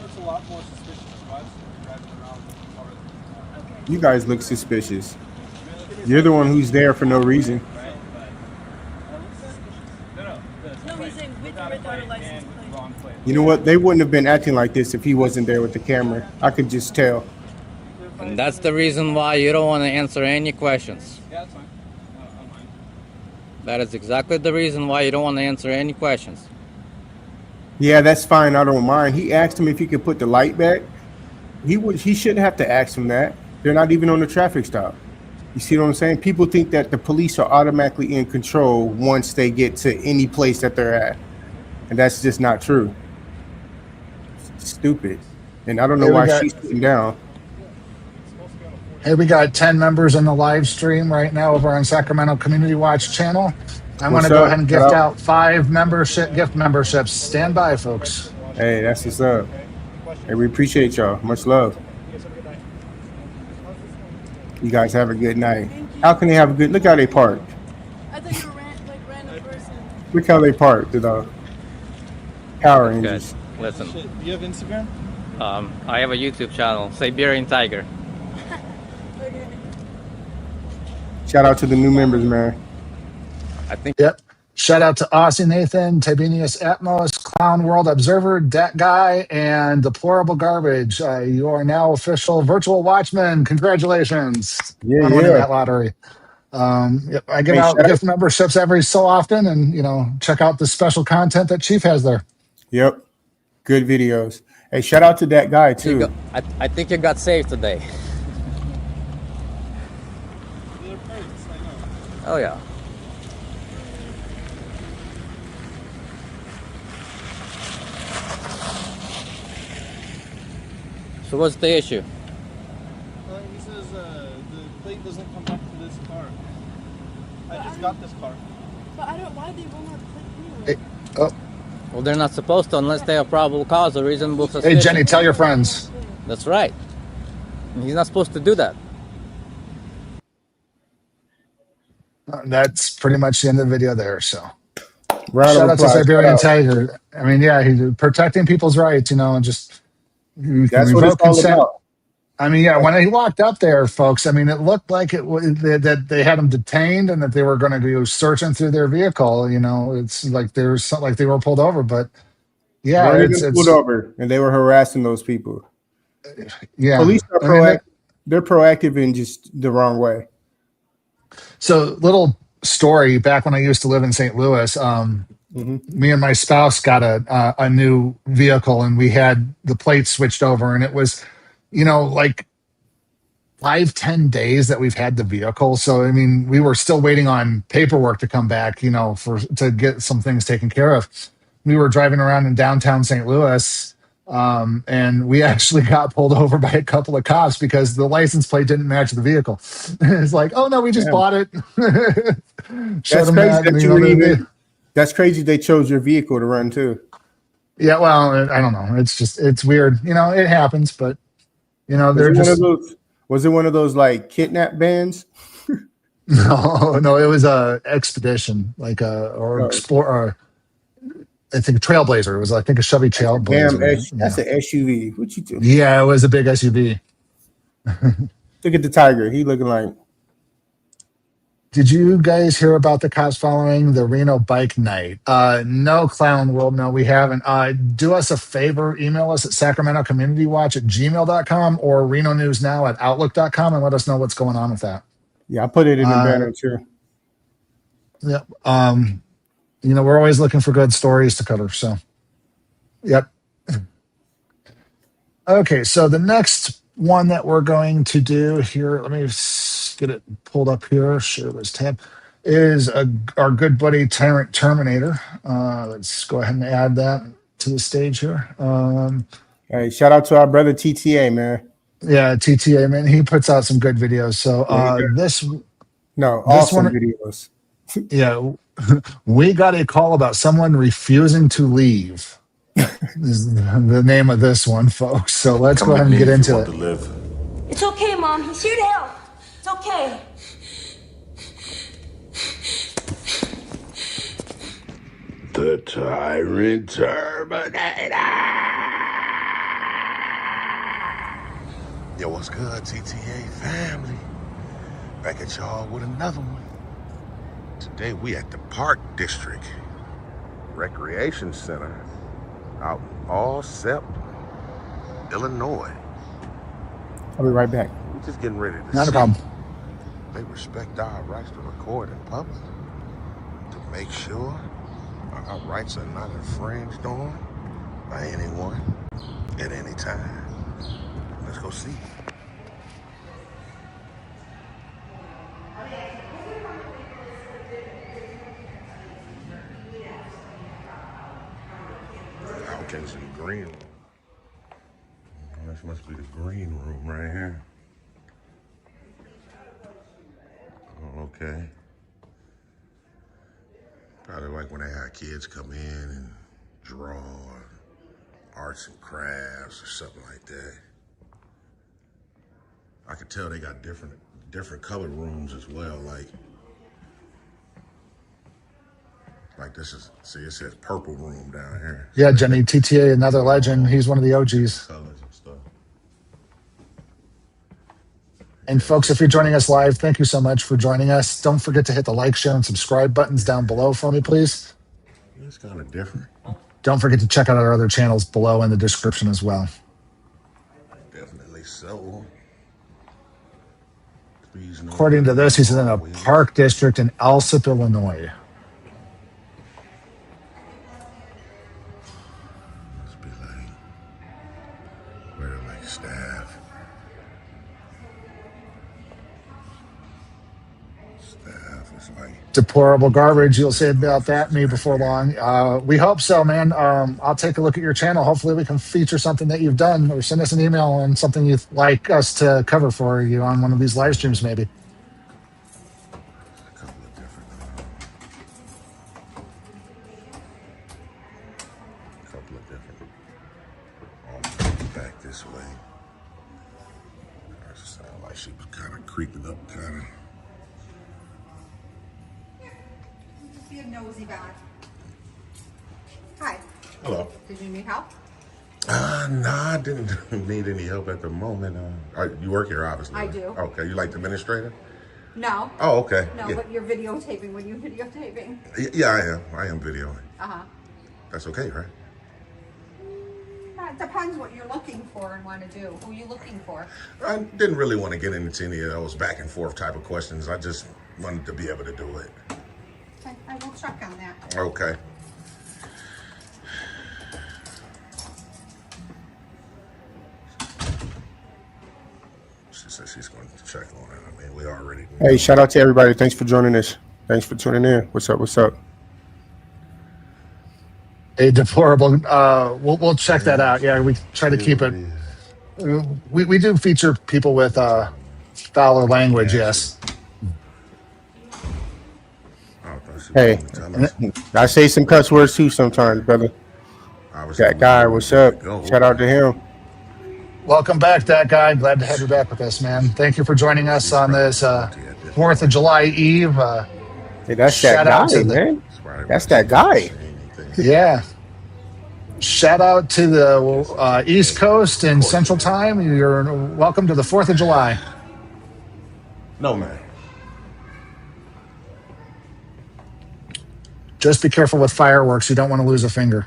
looks a lot more suspicious to us driving around with the car than the You guys look suspicious. You're the one who's there for no reason. No, he's saying with or without a license plate. You know what? They wouldn't have been acting like this if he wasn't there with the camera. I could just tell. And that's the reason why you don't want to answer any questions. Yeah, that's fine. I'm fine. That is exactly the reason why you don't want to answer any questions. Yeah, that's fine. I don't mind. He asked him if he could put the light back. He shouldn't have to ask him that. They're not even on the traffic stop. You see what I'm saying? People think that the police are automatically in control once they get to any place that they're at. And that's just not true. It's stupid. And I don't know why she's sitting down. Hey, we got 10 members in the live stream right now over on Sacramento Community Watch channel. I'm going to go ahead and gift out 5 gift memberships. Stand by, folks. Hey, that's what's up. Hey, we appreciate y'all. Much love. You guys have a good night. How can they have a good? Look how they parked. I thought you were random person. Look how they parked. The Power Rangers. Listen. Do you have Instagram? I have a YouTube channel, Siberian Tiger. Shout out to the new members, man. I think. Yep. Shout out to Aussie Nathan, Tibenius Atmos, Clown World Observer, Dat Guy, and Deplorable Garbage. You are now official virtual watchmen. Congratulations on winning that lottery. Yep, I give out gift memberships every so often, and check out the special content that Chief has there. Yep, good videos. Hey, shout out to that guy too. I think you got saved today. Oh yeah. So what's the issue? He says the plate doesn't come back to this car. I just got this car. But I don't. Why they will not plate anyway? Well, they're not supposed to unless they have probable cause or reasonable suspicion. Hey, Jenny, tell your friends. That's right. He's not supposed to do that. That's pretty much the end of the video there. So, shout out to Siberian Tiger. I mean, yeah, he's protecting people's rights, and just that's what it's all about. I mean, yeah, when he walked up there, folks, I mean, it looked like that they had him detained and that they were going to go searching through their vehicle. It's like there's something like they were pulled over, but yeah, it's pulled over and they were harassing those people. Yeah, police are proactive. They're proactive in just the wrong way. So, little story. Back when I used to live in St. Louis, me and my spouse got a new vehicle, and we had the plates switched over, and it was, like 5-10 days that we've had the vehicle. So, I mean, we were still waiting on paperwork to come back, to get some things taken care of. We were driving around in downtown St. Louis, and we actually got pulled over by a couple of cops because the license plate didn't match the vehicle. It's like, oh no, we just bought it. That's crazy. That's crazy. They chose your vehicle to run too. Yeah, well, I don't know. It's weird. It happens, but they're just. Was it one of those like kidnap bands? No, it was a expedition, like explorer. I think Trailblazer. It was, I think, a Chevy Trailblazer. That's an SUV. What you doing? Yeah, it was a big SUV. Look at the Tiger. He looking like. Did you guys hear about the cops following the Reno bike night? No, Clown World. No, we haven't. Do us a favor. Email us at sacramentocommunitywatch@gmail.com or renonewsnow@outlook.com and let us know what's going on with that. Yeah, I put it in the banner too. Yep. We're always looking for good stories to cover. So, yep. Okay, so the next one that we're going to do here, let me get it pulled up here. Share this tab. is our good buddy Tyrant Terminator. Let's go ahead and add that to the stage here. Hey, shout out to our brother TTA, man. Yeah, TTA, man, he puts out some good videos. So this awesome one, videos. Yeah, we got a call about someone refusing to leave. Is the name of this one, folks. So let's go ahead and get into it. It's okay, Mom. He's here to help. It's okay. The Tyrant Terminator. Yo, what's good, TTA family? Back at y'all with another one. Today we at the Park District Recreation Center out in Allsep, Illinois. I'll be right back. We're just getting ready to Not a see problem. they respect our rights to record in public, to make sure our rights are not infringed on by anyone at any time. Let's go see. Falcons in the green room. This must be the green room right here. Oh, okay. Probably like when they have kids come in and draw arts and crafts or something like that. I could tell they got different color rooms as well. Like this is, see, it says purple room down here. Yeah, Jenny, TTA, another legend. He's one of the OGs. Colors and stuff. And folks, if you're joining us live, thank you so much for joining us. Don't forget to hit the like, share, and subscribe buttons down below for me, please. It's kind of different. Don't forget to check out our other channels below in the description as well. Definitely so. According to this, he's in a park district in Allsep, Illinois. Must be like where like staff. Staff is like Deplorable garbage. You'll say about that me before long. We hope so, man. I'll take a look at your channel. Hopefully we can feature something that you've done, or send us an email on something you'd like us to cover for you on one of these live streams, maybe. a couple of different back this way. It sounded like she was kind of creeping up, kind of. Be a nosy bag. Hi. Hello. Did you need help? No, I didn't need any help at the moment. You work here, obviously. I do. Okay, you like the administrator? No. Oh, okay. No, Yeah. but you're videotaping. Were you videotaping? Yeah, I am videoing. Uh-huh. That's okay, right? It depends what you're looking for and want to do. Who are you looking for? I didn't really want to get into any of those back and forth type of questions. I just wanted to be able to do it. Okay, I will check on that. Okay. She said she's going to check on it. I mean, we already know. Hey, shout out to everybody. Thanks for joining us. Thanks for tuning in. What's up? What's up? A deplorable. We'll check that out. Yeah, we try to keep it. We do feature people with fouler language. Yes. Hey, I say some cuss words too sometimes, brother. That guy, what's up? Shout out to him. Welcome back, that guy. Glad to have you back with us, man. Thank you for joining us on this 4th of July Eve. Hey, that's that guy, man. That's that guy. Yeah. Shout out to the East Coast and Central Time. You're welcome to the 4th of July. No, man. Just be careful with fireworks. You don't want to lose a finger.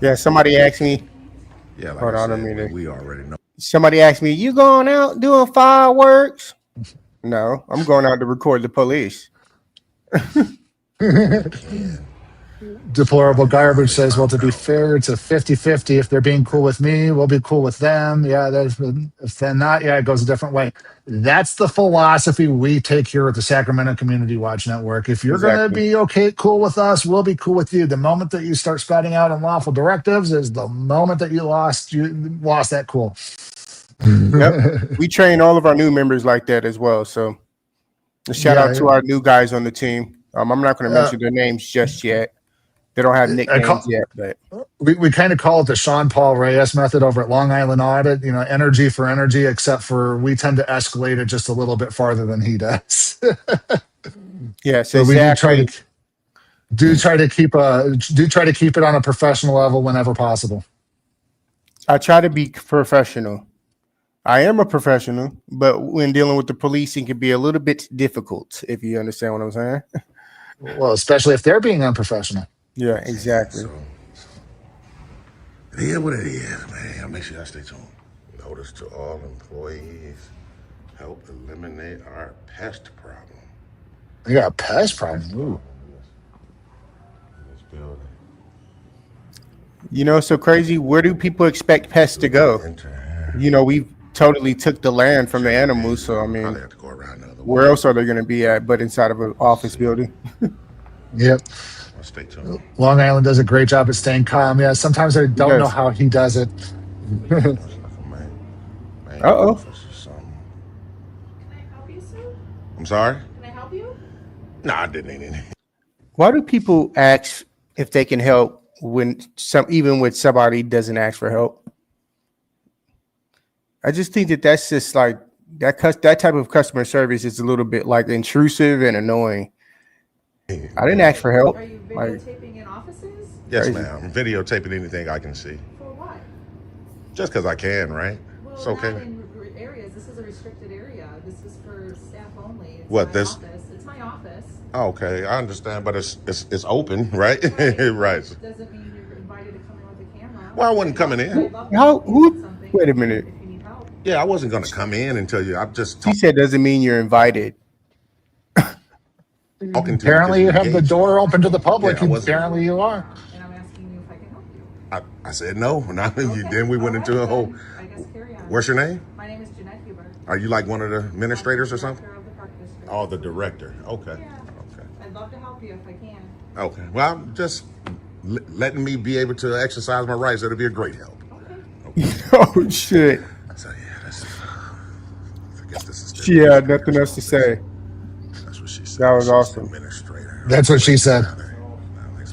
Yeah, somebody asked me. Yeah, like hold on a said, minute. we already know. Somebody asked me, "You going out doing fireworks?" No, I'm going out to record the police. Deplorable Garbage says, well, to be fair, it's a 50-50. If they're being cool with me, we'll be cool with them. Yeah, if they're not, yeah, it goes a different way. That's the philosophy we take here at the Sacramento Community Watch Network. If you're going to be cool with us, we'll be cool with you. The moment that you start spouting out unlawful directives is the moment that you lost that cool. Yep. We train all of our new members like that as well. So a shout out to our new guys on the team. I'm not going to mention their names just yet. They don't have nicknames yet, but we kind of call it the Sean Paul Reyes method over at Long Island Audit. Energy for energy, except for we tend to escalate it just a little bit farther than he does. Yes, so exactly. we do try to keep it on a professional level whenever possible. I try to be professional. I am a professional, but when dealing with the police, it can be a little bit difficult, if you understand what I'm saying. Well, especially if they're being unprofessional. Yeah, exactly. So, it is what it is, man. Make sure I stay tuned. Notice to all employees, help eliminate our pest problem. You got a pest problem? Ooh. This building. So crazy. Where do people expect pests to go? We totally took the land from the animals. So, I mean, where else are they going to be at but inside of an office building? Yep. Stay tuned. Long Island does a great job at staying calm. Yeah, sometimes I don't know how he does it. Uh-oh. Can I help you, sir? I'm sorry? Can I help you? No, I didn't need anything. Why do people ask if they can help even when somebody doesn't ask for help? I just think that's just like that type of customer service is a little bit like intrusive and annoying. I didn't ask for help. Are you videotaping in offices? Yes, ma'am. I'm videotaping anything I can see. For what? Just because I can, right? Well, it's okay. Not in areas. This is a restricted area. This is for staff only. It's what my this? Office. It's my office. Oh, okay, I understand, but it's open, right? Right. Doesn't mean you're invited to come in with a camera. Well, I wasn't coming in. Wait a minute. Yeah, I wasn't going to come in and tell you. I'm just. He said doesn't mean you're invited. Apparently, you have the door open to the public. Yeah, apparently, you are. And I'm asking you if I can help you. I said no. Then we went into a whole. I guess carry on. What's your name? My name is Jeanette Huber. Are you like one of the administrators or something? Director of the Park District. Oh, the director. Okay. Yeah. Okay. I'd love to help you if I can. Okay. Well, I'm just letting me be able to exercise my rights. That'll be a great help. Okay. Oh shit. So yeah, I guess this is. She had nothing else to say. That's what she said. That was awesome. Administrator. That's what she said.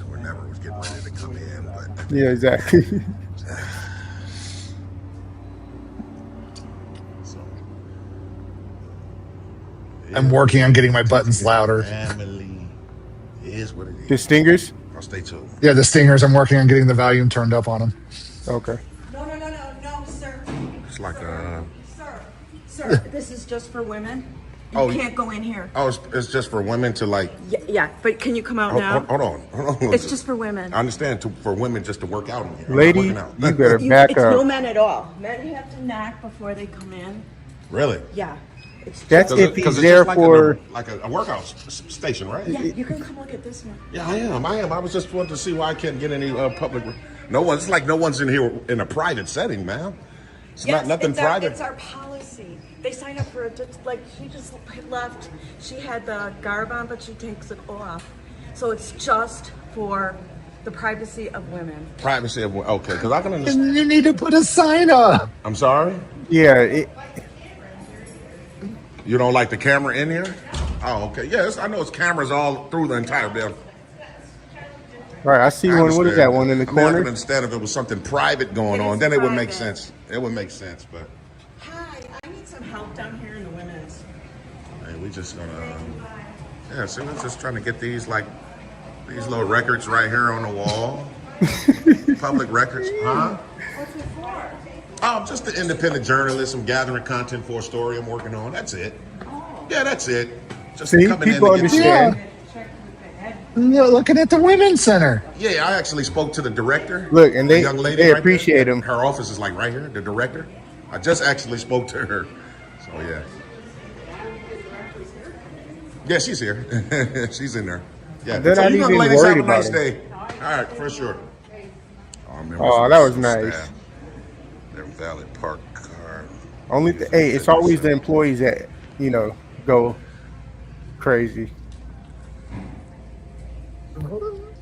We're never getting ready to come in, but yeah, exactly. I'm working on getting my buttons louder. Family is what it is. The stingers? I'll stay tuned. Yeah, the stingers. I'm working on getting the volume turned up on them. Okay. No, sir. It's like a. Sir, this is just for women. You can't go in here. Oh, it's just for women to like. Yeah, but can you come out now? Hold on. It's just for women. I understand for women just to work out in here. Lady, you better back it's up. no men at all. Men have to knock before they come in. Really? Yeah. That's if he's there for like a workout station, right? Yeah, you can come look at this one. Yeah, I am. I was just wanting to see why I can't get any public. No one's like no one's in here in a private setting, man. It's not nothing private. It's our policy. They sign up for it. Like she just left. She had the garb on, but she takes it off. So it's just for the privacy of women. Privacy of okay, because I can understand. You need to put a sign up. I'm sorry. Yeah. You don't like the camera in here? Oh, okay. Yes, I know it's cameras all through the entire building. All right, I see one. What is that one in the corner? I can understand if it was something private going on, then it would make sense. It would make sense, but. Hi, I need some help down here in the women's. Hey, we just gonna. Yeah, see, we're just trying to get these little records right here on the wall. Public records, huh? What's it for? I'm just an independent journalist. I'm gathering content for a story I'm working on. That's it. Yeah, that's it. Just see, coming in people to understand. You're looking at the women's center. Yeah, I actually spoke to the director. Look, and the young lady they right appreciate there. him. Her office is like right here. The director. I just actually spoke to her. So yeah. Yeah, she's here. She's in there. Yeah. They're so not you young even ladies worried have a nice about day. right, for sure. Oh, that was nice. Their valid park card. Hey, it's always the employees that go crazy.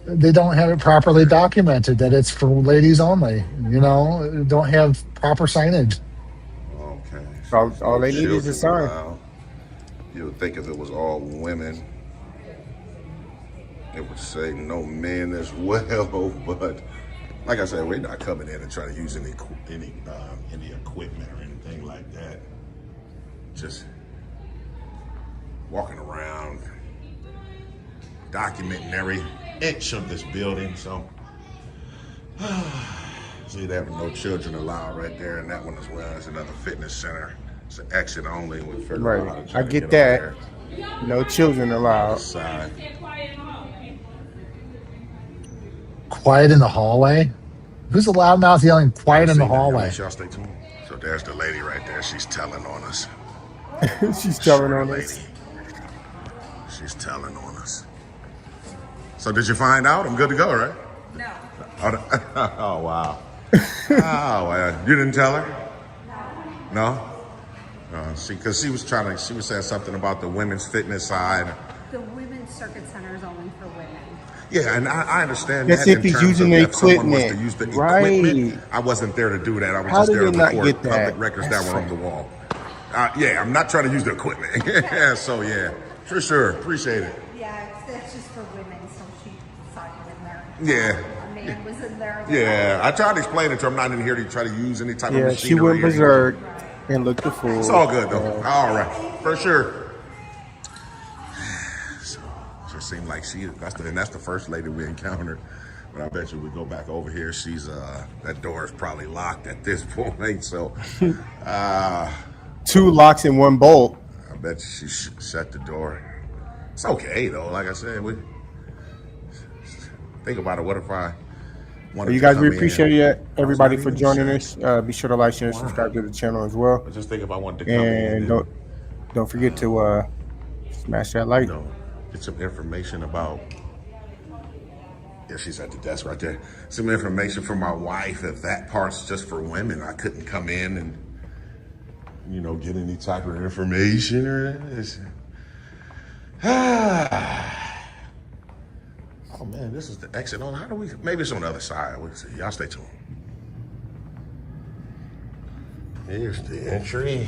They don't have it properly documented that it's for ladies only. Don't have proper signage. Okay. All they need is a sign. You would think if it was all women, it would say no men as well. But like I said, we're not coming in and trying to use any equipment or anything like that. Just walking around, documenting every inch of this building. So, see, there were no children allowed right there, and that one as well. It's another fitness center. It's an exit only. We'll figure out how to try I to get get that. over there. No children allowed. Side. Quiet in the hallway? Who's the loudmouth yelling quiet in the hallway? Y'all stay tuned. So there's the lady right there. She's telling on us. She's telling on us. She's telling on us. So did you find out? I'm good to go, right? No. Oh wow. Oh, well, you didn't tell her? No. Because she was saying something about the women's fitness side. The women's circuit center is only for women. Yeah, and I understand That's that. if he's using the equipment. To use the Right. equipment. I wasn't there to do that. I was How just do there you to not record get that? public records that were on the wall. Yeah, I'm not trying to use the equipment. Yeah, so yeah, for sure. Appreciate it. Yeah, that's just for women, so she signed in there. Yeah. A man was in there. Yeah, I tried to explain it to her. I'm not in here to try to use any type of machinery. She went berserk and looked the fool. It's all good though. All right, for sure. So it just seemed like that's the first lady we encountered. But I bet you we go back over here. She's that door is probably locked at this point. So 2 locks and 1 bolt. I bet she shut the door. It's okay though. Like I said, we think about it. What if I wanted You guys, we appreciate everybody for joining us. Be sure to like, share, and subscribe to the channel as well. Just think if I wanted to come in and don't forget to smash that like. Get some information about. Yeah, she's at the desk right there. Some information for my wife. If that part's just for women, I couldn't come in and get any type of information or anything. Oh man, this is the exit on. How do we? Maybe it's on the other side. We'll see. Y'all stay tuned. Here's the entry.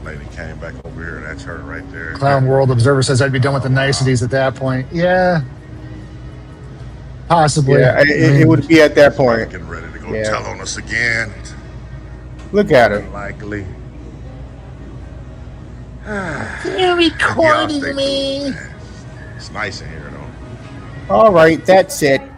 Lady came back over here. That's her right there. Clown World Observer says I'd be done with the niceties at that point. Yeah. Possibly. Yeah, it would be at that point. Getting ready to go tell on us again. Look at her. Likely. You're recording me. It's nice in here, though. All right, that's it. Can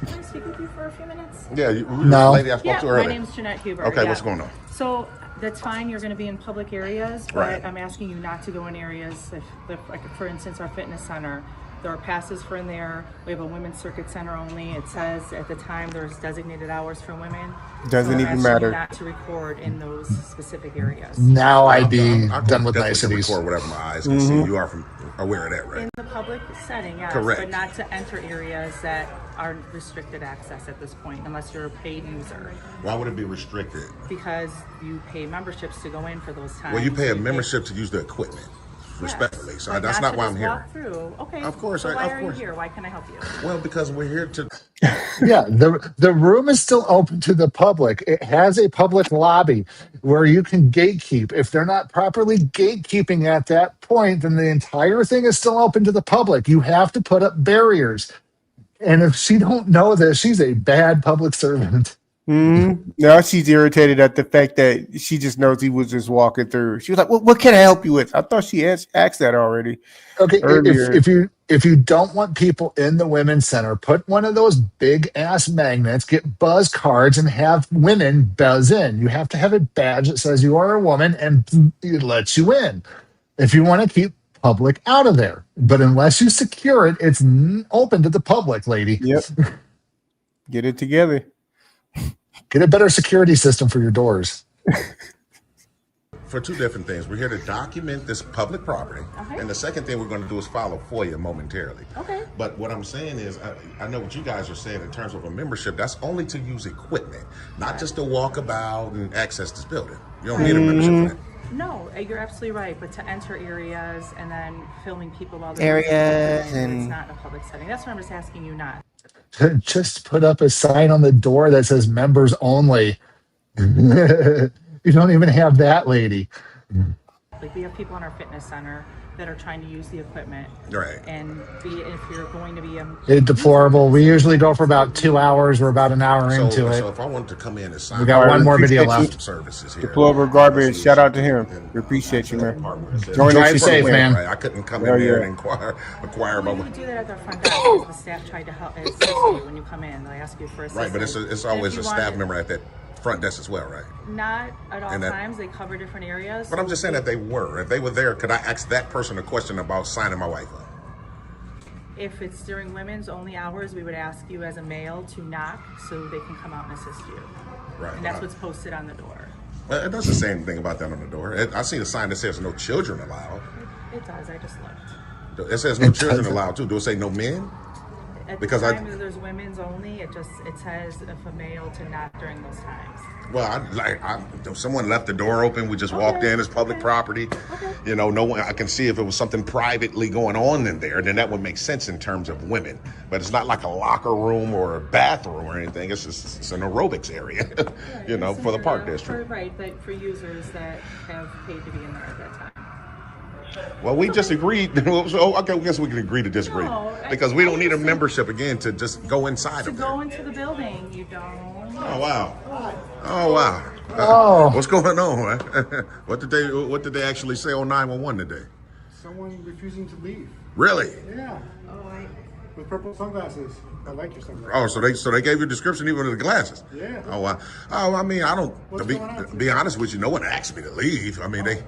I speak with you for a few minutes? Yeah, no. Lady I spoke to earlier. My name's Jeanette Huber. Okay, what's going on? So that's fine. You're going to be in public areas, but Right. I'm asking you not to go in areas. Like for instance, our fitness center. There are passes for in there. We have a women's circuit center only. It says at the time there's designated hours for women. Doesn't so even matter. Not to record in those specific areas. Now I'd be I'll done with definitely niceties. record whatever my eyes can see. You are aware of that, right? In the public setting, yes, Correct. but not to enter areas that are restricted access at this point, unless you're a paid user. Why would it be restricted? Because you pay memberships to go in for those times. Well, you pay a membership to use the equipment. Respectfully, so But that's not why I'm here. walk through. Okay. Of course, so why of are course. you here? Why can I help you? Well, because we're here to. Yeah, the room is still open to the public. It has a public lobby where you can gatekeep. If they're not properly gatekeeping at that point, then the entire thing is still open to the public. You have to put up barriers. And if she don't know this, she's a bad public servant. Now she's irritated at the fact that she just knows he was just walking through. She was like, "Well, what can I help you with?" I thought she asked that already. Okay, earlier. if you don't want people in the women's center, put one of those big ass magnets, get buzz cards, and have women buzz in. You have to have a badge that says you are a woman and it lets you in. If you want to keep public out of there, but unless you secure it, it's open to the public, lady. Yep. Get it together. Get a better security system for your doors. for two different things. We're here to document this public property, and the second thing we're going to do is file a FOIA momentarily. Okay. But what I'm saying is, I know what you guys are saying in terms of a membership. That's only to use equipment, not just to walk about and access this building. You don't need a membership for that. No, you're absolutely right. But to enter areas and then filming people while Areas it's not in a public setting. That's what I'm just asking you not. Just put up a sign on the door that says members only. You don't even have that, lady. Like we have people in our fitness center that are trying to use the equipment. Right. And if you're going to be It's deplorable. We usually go for about 2 hours. We're about an hour into it. So if I wanted to come in and sign, We got one more video left. Services here. Deplorable garbage. Shout out to him. We appreciate you, man. Drive safe, man. I couldn't come in there and inquire about. You do that at the front desk because the staff tried to help assist you when you come in. They ask you for assistance. Right, but it's always a staff member at that front desk as well, right? Not at all times. They cover different areas. But I'm just saying that if they were there, could I ask that person a question about signing my wife up? If it's during women's only hours, we would ask you as a male to knock so they can come out and assist you. Right. And that's what's posted on the door. It doesn't say anything about that on the door. I seen a sign that says no children allowed. It does. I just looked. It says no children allowed too. Do it say no men? At the time there's women's only, it says if a male to knock during those times. Well, if someone left the door open, we just walked in, it's public property. You know, no one, I can see if it was something privately going on in there, then that would make sense in terms of women. But it's not like a locker room or a bathroom or anything. It's just it's an aerobics area, you know, for the park district. Right, but for users that have paid to be in there at that time. Well, we just agreed. So, okay, I guess we can agree to disagree. Because we don't need a membership again to just go inside of there. To go into the building, you don't. Oh, wow. Oh, wow. What's going on? What did they actually say on 911 today? Someone refusing to leave. Really? Yeah. With purple sunglasses. I like your sunglasses. Oh, so they gave you a description even of the glasses? Yeah. Oh, wow. Oh, I mean, to be honest with you, no one asked me to leave. I mean, they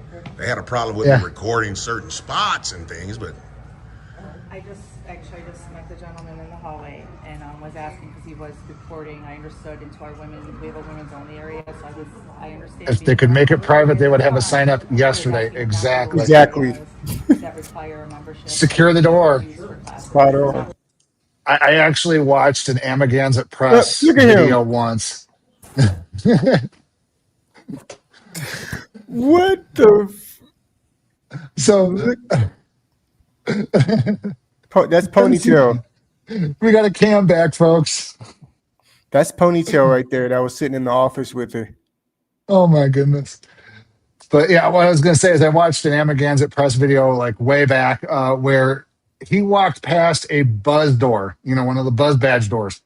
had a problem with me recording certain spots and things, but. I just met the gentleman in the hallway and was asking because he was recording. I understood into our we have a women's only area, so I understand. If they could make it private, they would have a sign up yesterday. Exactly. That require a membership. Secure the door. I actually watched an Amagansett Press video once. What the? So that's Ponytail. We got a cam back, folks. That's Ponytail right there. That was sitting in the office with her. Oh my goodness. But yeah, what I was going to say is I watched an Amagansett Press video like way back where he walked past a buzz door, one of the buzz badge doors,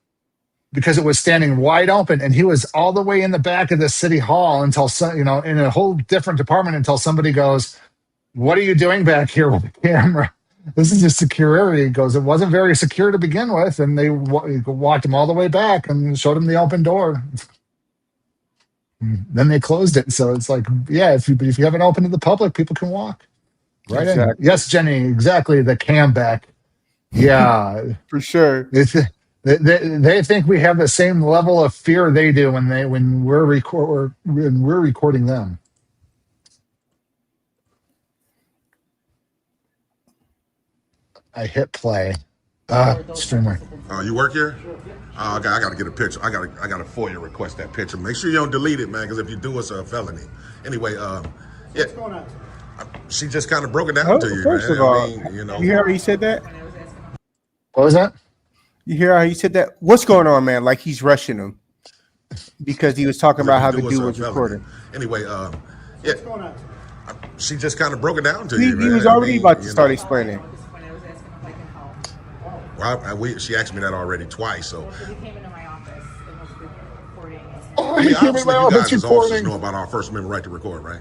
because it was standing wide open, and he was all the way in the back of the city hall until in a whole different department until somebody goes, "What are you doing back here with the camera? This is a secure area." He goes, "It wasn't very secure to begin with," and they walked him all the way back and showed him the open door. Then they closed it. So it's like, yeah, if you haven't opened to the public, people can walk right in. Yes, Jenny, exactly. The cam back. Yeah, for sure. They think we have the same level of fear they do when we're recording them. I hit play. Streamer. You work here? I gotta get a picture. I gotta FOIA request that picture. Make sure you don't delete it, man, because if you do, it's a felony. Anyway, What's going on? She just kind of broke it down to you, first man. of all, I mean, you hear how he said that? What was that? You hear how he said that? What's going on, man? Like he's rushing him because he was talking about how the dude was recording. Anyway, What's going on? She just kind of broke it down to you, man. He was already about to start explaining. Well, she asked me that already twice, so. He came into my office and was recording. He came into my office recording. Know about our First Amendment right to record, right?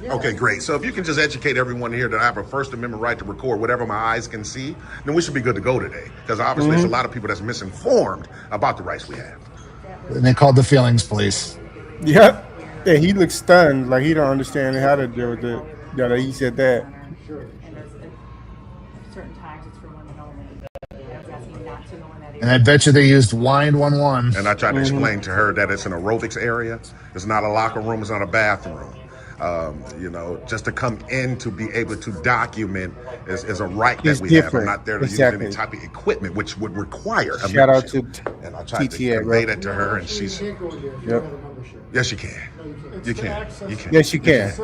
Okay, great. So if you can just educate everyone here that I have a First Amendment right to record whatever my eyes can see, then we should be good to go today. Because obviously there's a lot of people that's misinformed about the rights we have. And they called the feelings police. Yep. Yeah, he looks stunned, like he don't understand how to deal with it. Yeah, he said that. And I bet you they used Wind 11. And I tried to explain to her that it's an aerobics area. It's not a locker room. It's not a bathroom. You know, just to come in to be able to document is a right that It's we have. I'm different. not there to Exactly. use any type of equipment, which would require a Shout out membership. to And I tried to TTA, convey bro. that to her, and she's. Yep. Yes, you can. You can. You can. Yes, you can. It's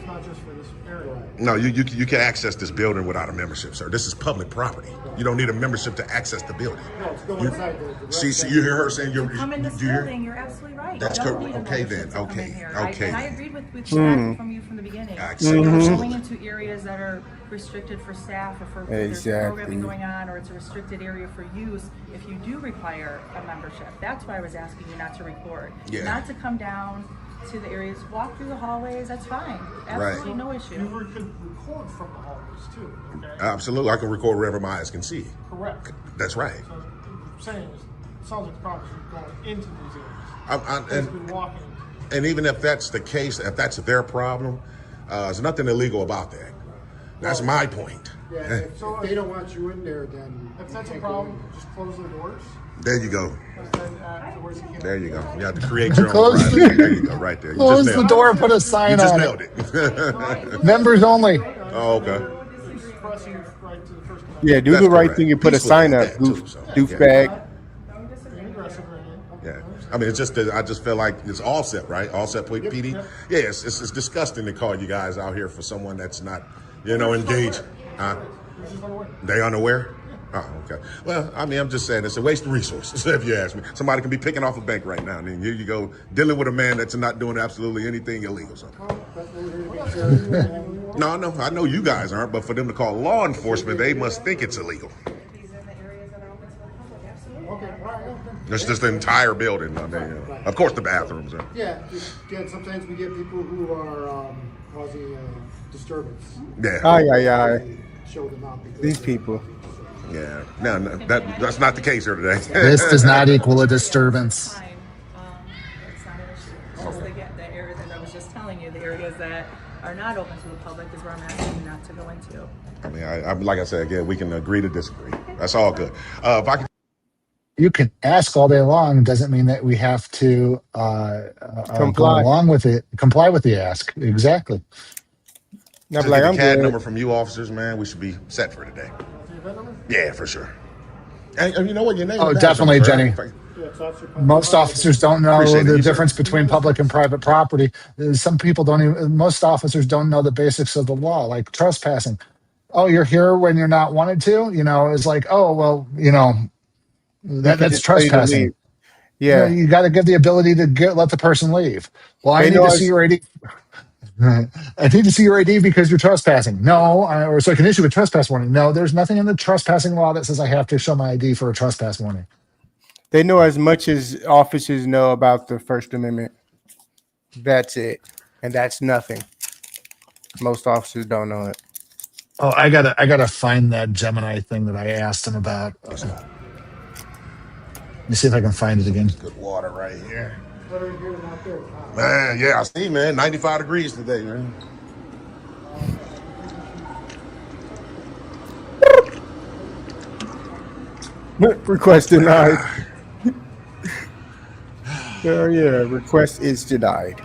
not just for this area. No, you can access this building without a membership, sir. This is public property. You don't need a membership to access the building. No, it's going inside the See, you hear her saying you're. Come in this do you hear? building, you're absolutely right. That's You don't correct. need a Okay, membership then. to come Okay. in here. Okay, And I then. agreed with feedback from you from the beginning. Excellent. You're Absolutely. going into areas that are restricted for staff or for there's Exactly. programming going on, or it's a restricted area for use. If you do require a membership, that's why I was asking you not to record. Yeah. Not to come down to the areas, walk through the hallways, that's fine. Absolutely no issue. You could record from the hallways too. Okay? Absolutely, I can record wherever my eyes can see. Correct. That's right. So what I'm saying is, it sounds like the problem is you're going into these areas. And, It's been walking. and even if that's the case, if that's their problem, there's nothing illegal about that. That's my point. Yeah, if they don't want you in there, then if that's a problem, just close the doors. There you go. Then afterwards you can't. There you go. You have to create your own Close the- privacy. There you go, right there. You Close just the nailed door it. and put a sign You just on nailed it. it. Members only. Oh, okay. This is pressing right to the First Amendment. Yeah, do That's the right correct. thing and put a Peaceful sign did up, that goof, too, so, doofbag. Yeah, I mean, it's just that I just feel like it's Offset, right? Offset PD. Yeah, it's disgusting to call you guys out here for someone that's not, engaged. They unaware? Oh, okay. Well, I mean, I'm just saying it's a waste of resources, if you ask me. Somebody can be picking off a bank right now, and then here you go dealing with a man that's not doing absolutely anything illegal. So. No, I know you guys aren't, but for them to call law enforcement, they must think it's illegal. It's just the entire building. I mean, of course, the bathrooms are. Yeah, again, sometimes we get people who are causing disturbance. Yeah. Aye. Show them out because These people. Yeah. No, that's not the case here today. This does not equal a disturbance. It's not an issue. Just the areas that I was just telling you, the areas that are not open to the public is where I'm asking you not to go into. I mean, I like I said again, we can agree to disagree. That's all good. If I could. You can ask all day long. Doesn't mean that we have to go Comply. along with it. Comply with the ask. Exactly. Not Just like get I'm the CAD good. number from you officers, man. We should be set for today. Yeah, for sure. And you know what? Your name. Oh, is definitely, Jenny. Jenny. Most officers don't know Appreciate it. the You, sir. difference between public and private property. Some people don't even, most officers don't know the basics of the law, like trespassing. Oh, you're here when you're not wanted to, it's like, oh, well, that's just tell you to trespassing. leave. Yeah. You got to give the ability to let the person leave. Well, I They need know to us- see your ID. I need to see your ID because you're trespassing. No, or so I can issue a trespass warning. No, there's nothing in the trespassing law that says I have to show my ID for a trespass warning. They know as much as officers know about the First Amendment. That's it. And that's nothing. Most officers don't know it. Oh, I gotta find that Gemini thing that I asked him about. Let me see if I can find it again. Good water right here. Man, yeah, I see, man. 95 degrees today, man. Request denied. Oh yeah, request is denied.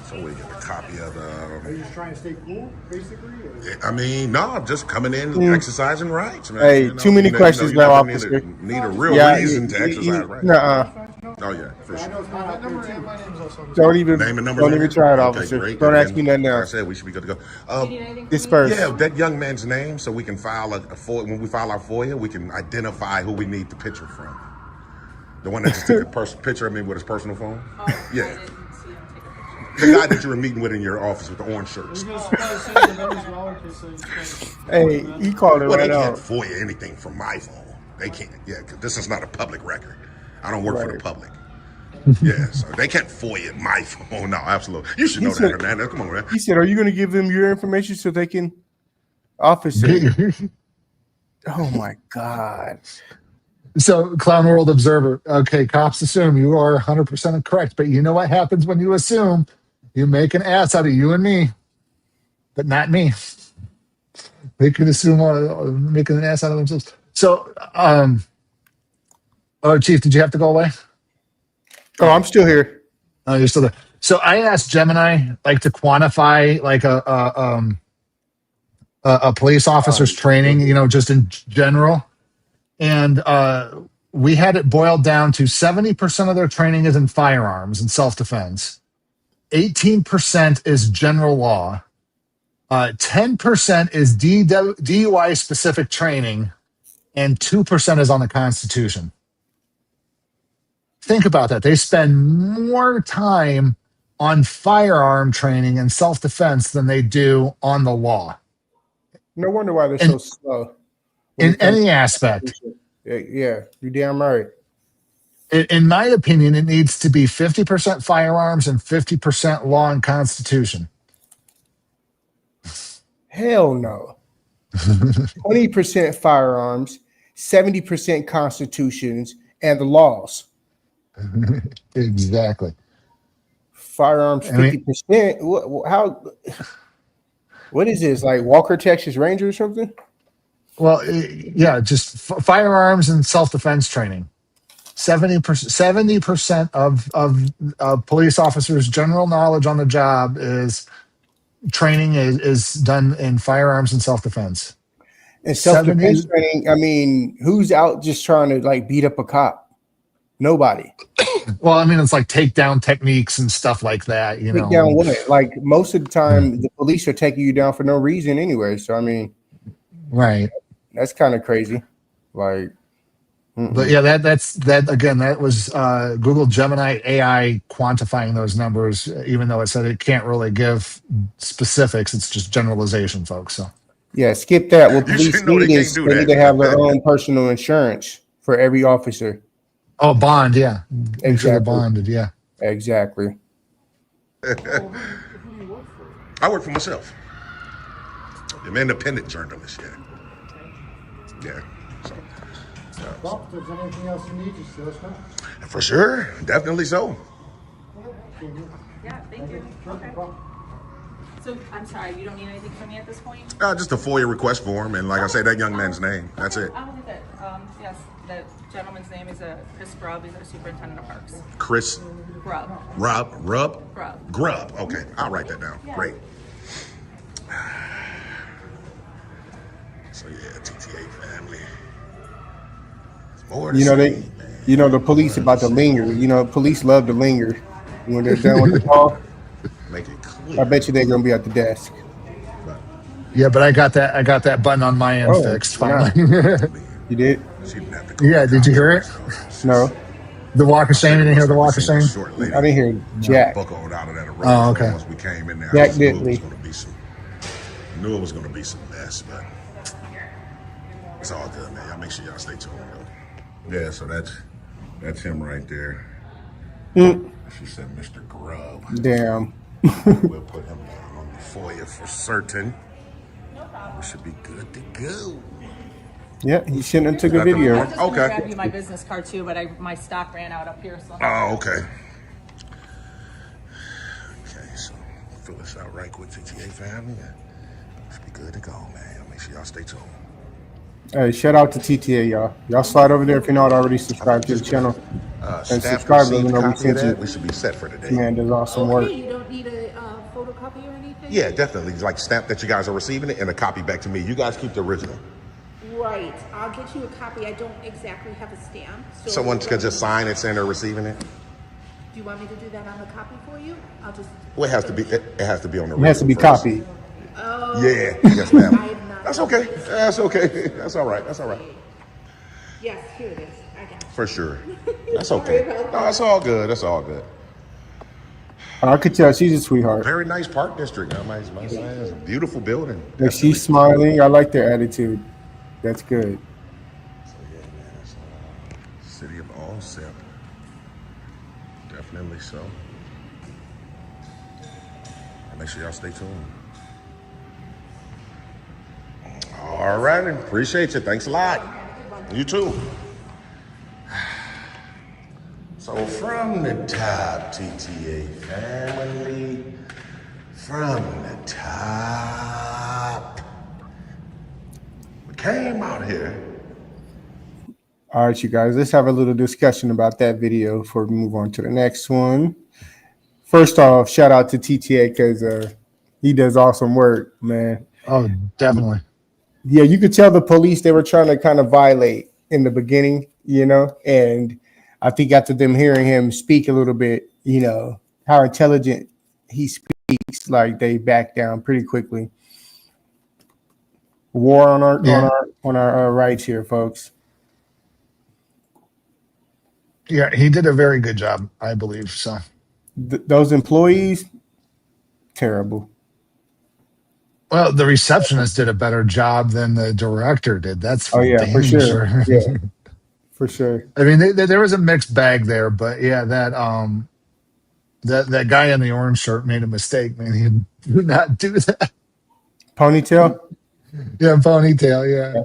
So we get a copy of Are the. you just trying to stay cool, basically? Or? I mean, no, I'm just coming in Mm. exercising rights, man. Hey, too many questions now, you officer. Need a real Yeah, reason to exercise rights. Nuh-uh. Oh yeah, for I sure. know it's not out there too. My name's also on the Don't even Name and number. don't even try it, Okay, officer. great. Don't And ask me nothing like I else. said, we should be good to go. Disperse. Yeah, that young man's name, so we can file a FOIA. When we file our FOIA, we can identify who we need the picture from. The one that just took a picture of me with his personal phone. Yeah. The guy that you were meeting with in your office with the orange shirts. Hey, he called it Well, right they can't out. FOIA anything from my phone. They can't. Yeah, because this is not a public record. I don't work for the Right. public. Yeah, so they can't FOIA my phone. No, absolutely. You should know that, Hernandez. Come on, man. He said, "Are you going to give them your information so they can?" Officer. Oh my God. So, Clown World Observer. Okay, cops assume you are 100% correct, but you know what happens when you assume? You make an ass out of you and me, but not me. They can assume making an ass out of themselves. So, oh, Chief, did you have to go away? Oh, I'm still here. Oh, you're still there. So I asked Gemini like to quantify like a police officer's training, just in general, and we had it boiled down to 70% of their training is in firearms and self-defense, 18% is general law, 10% is DUI specific training, and 2% is on the Constitution. Think about that. They spend more time on firearm training and self-defense than they do on the law. No wonder why they're so slow. In any aspect. Yeah, you're damn right. In my opinion, it needs to be 50% firearms and 50% law and Constitution. Hell no. 20% firearms, 70% constitutions, and the laws. Exactly. Firearms 50%. How? What is this? Like Walker, Texas Ranger or something? Well, yeah, just firearms and self-defense training. 70% of police officers' general knowledge on the job is training is done in firearms and self-defense. And self-defense training, I mean, who's out just trying to like beat up a cop? Nobody. Well, I mean, it's like takedown techniques and stuff like that. Take down what? Like most of the time, the police are taking you down for no reason anyway. So I mean, right. That's kind of crazy. Like, but yeah, that was Google Gemini AI quantifying those numbers, even though it said it can't really give specifics. It's just generalization, folks. So yeah, skip that. What police need is they need to have their own personal insurance for every officer. Oh, bond, yeah. Exactly. Sure they're bonded, yeah. Exactly. I work for myself. I'm an independent journalist, yeah. So, Well, if there's anything else you need, just let us know. for sure, definitely so. Yeah, thank you. Okay. So, I'm sorry, you don't need anything from me at this point? Just a FOIA request form, and like I say, that young man's name. That's it. I will do that. Yes, the gentleman's name is Chris Grubb. He's our superintendent of parks. Chris Grubb. Grubb. Okay, I'll write that down. Yeah. Great. So yeah, TTA family. More the police about to linger. Police love to linger when they're done with the call. Make it clear. I bet you they're gonna be at the desk. Yeah, but I got that button on my end fixed finally. You did? Yeah, did you hear it? No. The walk of shame? You didn't hear the walk of shame? I didn't hear Jack. Oh, okay. Once we came in there, Jack didn't. Knew it was gonna be some mess, but it's all good, man. Y'all make sure y'all stay tuned, though. Yeah, so that's him right there. She said Mr. Grubb. Damn. We'll put him down on the FOIA for certain. We should be good to go. Yeah, he shouldn't have took a video. I just want to grab you my business card too, but my stock ran out up here. So. Oh, okay. Okay, so fill this out right quick, TTA family. Should be good to go, man. Make sure y'all stay tuned. Hey, shout out to TTA, y'all. Y'all slide over there if you're not already subscribed to the channel. And subscribe to know we sent you. We should be set for today. Man, does awesome work. You don't need a photocopy or anything? Yeah, definitely. Like stamp that you guys are receiving it and a copy back to me. You guys keep the original. Right. I'll get you a copy. I don't exactly have a stamp. So someone can just sign it saying they're receiving it. Do you want me to do that on the copy for you? I'll just. Well, it has to be. It has to be on the. It has to be copied. Oh. Yeah. Yes, ma'am. That's okay. That's okay. That's all right. That's all right. Yes, here it is. I got it. For sure. That's okay. No, that's all good. That's all good. I could tell she's a sweetheart. Very nice park district. It's a beautiful building. Like she's smiling. I like their attitude. That's good. So yeah, man. It's city of Allsep. Definitely so. Make sure y'all stay tuned. All right, appreciate you. Thanks a lot. You too. So from the top, TTA family, from the top, we came out here. All right, you guys, let's have a little discussion about that video before we move on to the next one. First off, shout out to TTA because he does awesome work, man. Oh, definitely. Yeah, you could tell the police, they were trying to kind of violate in the beginning, and I think after them hearing him speak a little bit, how intelligent he speaks, like they back down pretty quickly. War on our rights here, folks. Yeah, he did a very good job, I believe. So those employees, terrible. Well, the receptionist did a better job than the director did. That's for for sure. Yeah, for sure. I mean, there was a mixed bag there, but yeah, that guy in the orange shirt made a mistake, man. He did not do that. Ponytail? Yeah, ponytail, yeah.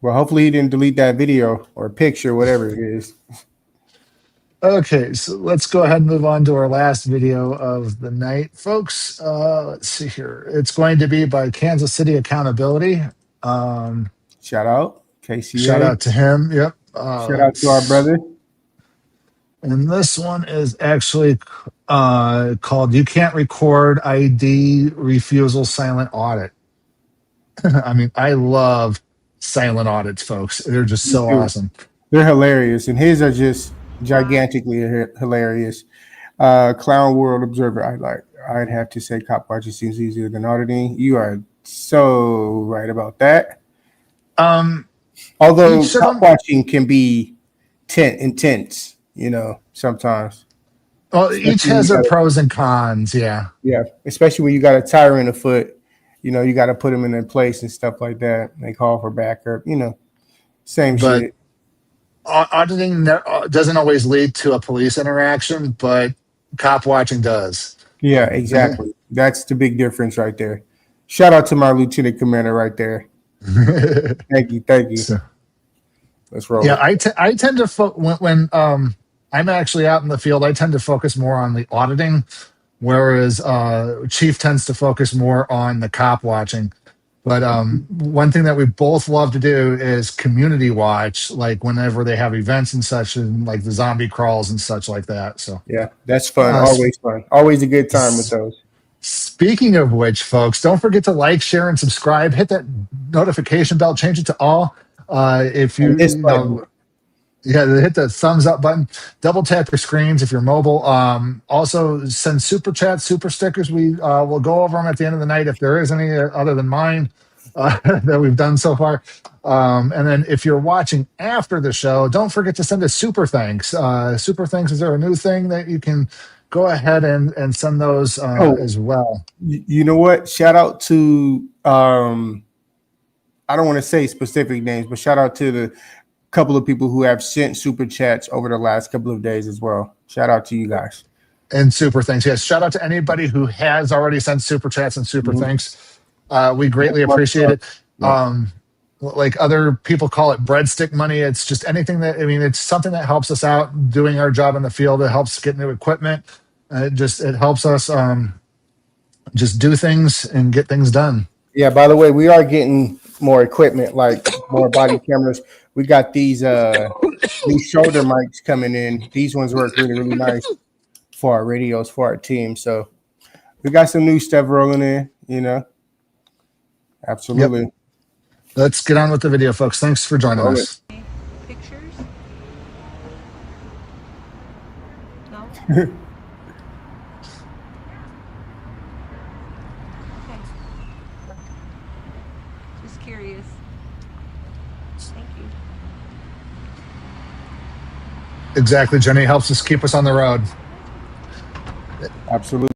Well, hopefully he didn't delete that video or picture, whatever it is. Okay, so let's go ahead and move on to our last video of the night, folks. Let's see here. It's going to be by Kansas City Accountability. Shout out, KCA. Shout out to him. Yep. Shout out to our brother. And this one is actually called "You Can't Record ID Refusal Silent Audit." I mean, I love silent audits, folks. They're just so awesome. They're hilarious, and his are just gigantically hilarious. Clown World Observer. I'd have to say cop watching seems easier than auditing. You are so right about that. Although cop watching can be intense, sometimes. Well, each has their pros and cons, yeah. Yeah, especially when you got a tyrant afoot, you got to put them in their place and stuff like that. They call for backup, same shit. Auditing doesn't always lead to a police interaction, but cop watching does. Yeah, exactly. That's the big difference right there. Shout out to my lieutenant commander right there. Thank you. So, let's roll. Yeah, I tend to when I'm actually out in the field, I tend to focus more on the auditing, whereas Chief tends to focus more on the cop watching. But one thing that we both love to do is community watch, like whenever they have events and such, and like the zombie crawls and such like that. So yeah, that's fun. Always fun. Always a good time with those. Speaking of which, folks, don't forget to like, share, and subscribe. Hit that notification bell. Change it to all. If you, hit the thumbs up button. Double tap your screens if you're mobile. Also, send super chats, super stickers. We will go over them at the end of the night if there is any other than mine that we've done so far. And then if you're watching after the show, don't forget to send us super thanks. Super thanks, is there a new thing that you can go ahead and send those as well? You know what? Shout out to, I don't want to say specific names, but shout out to the couple of people who have sent super chats over the last couple of days as well. Shout out to you guys. And super thanks. Yes, shout out to anybody who has already sent super chats and super thanks. We greatly appreciate it. Like other people call it breadstick money. It's just anything it's something that helps us out doing our job in the field. It helps get new equipment. It helps us just do things and get things done. Yeah, by the way, we are getting more equipment, like more body cameras. We got these new shoulder mics coming in. These ones work really, really nice for our radios, for our team. So we got some new stuff rolling in, Absolutely. Yep. Let's get on with the video, folks. Thanks for joining us. Pictures? No? Okay. Just curious. Thank you. Exactly, Jenny. Helps us keep us on the road. Absolutely.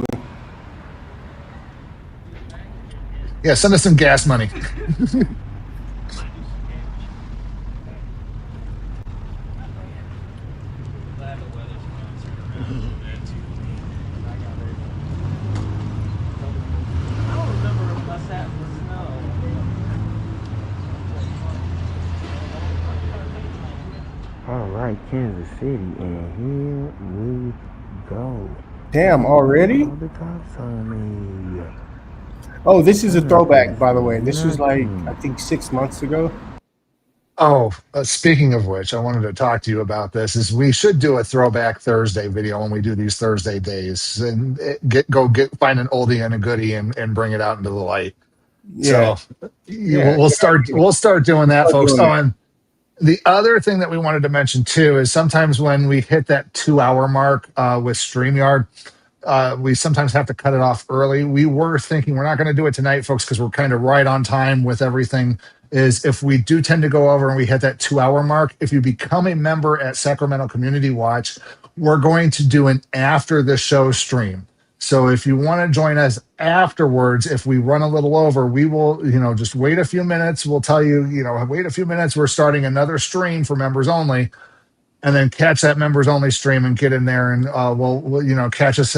Yeah, send us some gas money. All right, Kansas City, and here we go. Damn, already? All the cops on me. Oh, this is a throwback, by the way. This was like, I think 6 months ago. Oh, speaking of which, I wanted to talk to you about this. Is we should do a throwback Thursday video when we do these Thursday days, and find an oldie and a goodie and bring it out into the light. Yeah. So Yeah. we'll start doing that, Start folks. doing Oh, that. and the other thing that we wanted to mention too is sometimes when we hit that 2 hour mark with StreamYard, we sometimes have to cut it off early. We were thinking we're not going to do it tonight, folks, because we're kind of right on time with everything. Is if we do tend to go over and we hit that 2 hour mark, if you become a member at Sacramento Community Watch, we're going to do an after the show stream. So if you want to join us afterwards, if we run a little over, we will, just wait a few minutes. We'll tell you, wait a few minutes. We're starting another stream for members only, and then catch that members only stream and get in there, and we'll catch us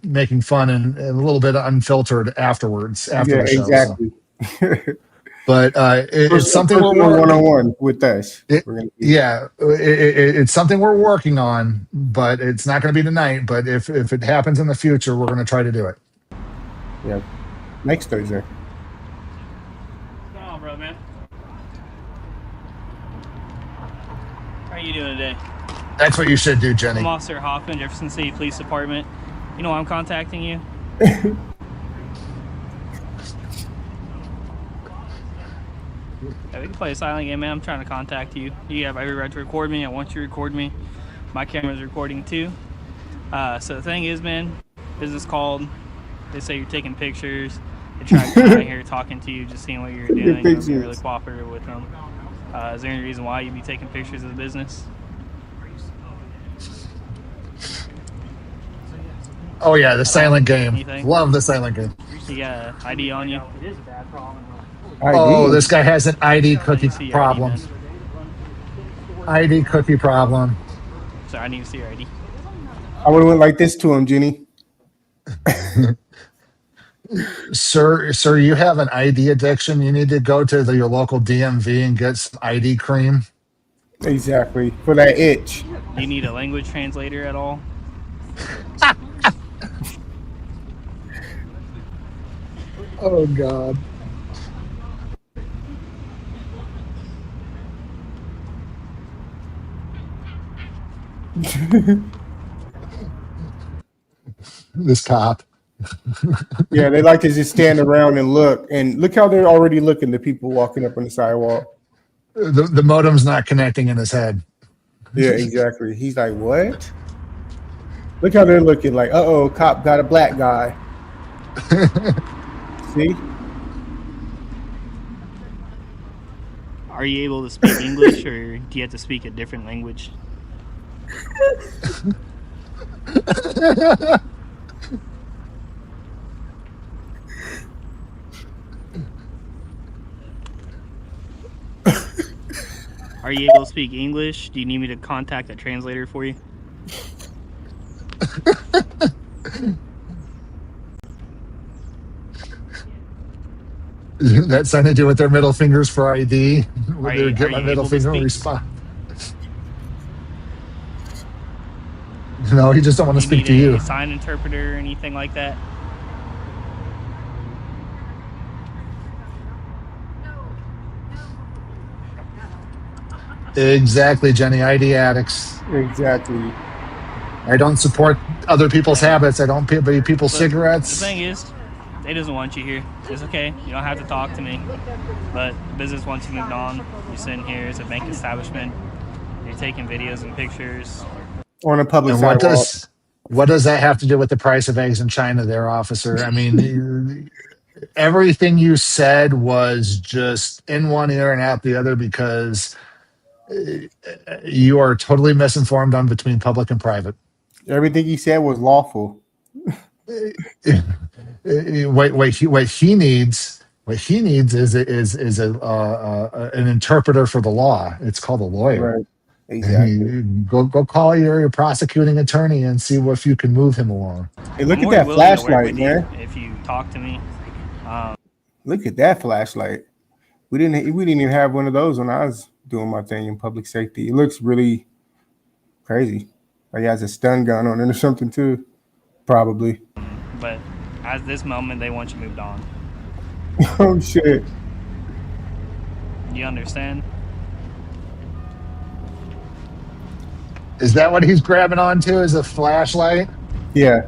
making fun and a little bit unfiltered afterwards after the show. Exactly. So. But it's something we're one-on-one with us. It's something we're working on, but it's not going to be tonight. But if it happens in the future, we're going to try to do it. Yeah, next Thursday. What's going on, bro, man? How are you doing today? That's what you should do, Jenny. I'm Officer Hoffman, Jefferson City Police Department. You know why I'm contacting you? Yeah, we can play a silent game, man. I'm trying to contact you. You have every right to record me. I want you to record me. My camera's recording too. So the thing is, man, business called. They say you're taking pictures. They try to come out here talking to you, just seeing what you're doing. You're being really cooperative with them. Is there any reason why you'd be taking pictures of the business? Oh yeah, the silent game. Anything? Love the silent game. You got an ID on you? It is a bad problem. Oh, this guy has an ID cookie problem. ID cookie problem. Sorry, I need to see your ID. I would have went like this to him, Jenny. Sir, you have an ID addiction. You need to go to your local DMV and get some ID cream. Exactly, for that itch. Do you need a language translator at all? Oh, God. This cop. Yeah, they like to just stand around and look how they're already looking, the people walking up on the sidewalk. The modem's not connecting in his head. Yeah, exactly. He's like, what? Look how they're looking like, uh-oh, cop got a black guy. See? Are you able to speak English, or do you have to speak a different language? Are you able to speak English? Do you need me to contact a translator for you? That's something to do with their middle fingers for ID. When they get my middle finger speak? respond. No, he just don't want to speak to you. Sign interpreter or anything like that? Exactly, Jenny. ID addicts. Exactly. I don't support other people's habits. I don't pay people's cigarettes. The thing is, they doesn't want you here. It's okay. You don't have to talk to me. But business wants you moved on. You're sitting here. It's a bank establishment. You're taking videos and pictures. On a public And sidewalk. what does that have to do with the price of eggs in China there, officer? I mean, everything you said was just in one ear and out the other, because you are totally misinformed on between public and private. Everything he said was lawful. What he needs is an interpreter for the law. It's called a lawyer. Right. Exactly. Go call your prosecuting attorney and see if you can move him along. Hey, look I'm at that more willing to work flashlight, with you man. if you talk to me. Look at that flashlight. We didn't even have one of those when I was doing my thing in public safety. It looks really crazy. Like he has a stun gun on it or something too. Probably. But at this moment, they want you moved on. Oh shit. You understand? Is that what he's grabbing onto? Is a flashlight? Yeah.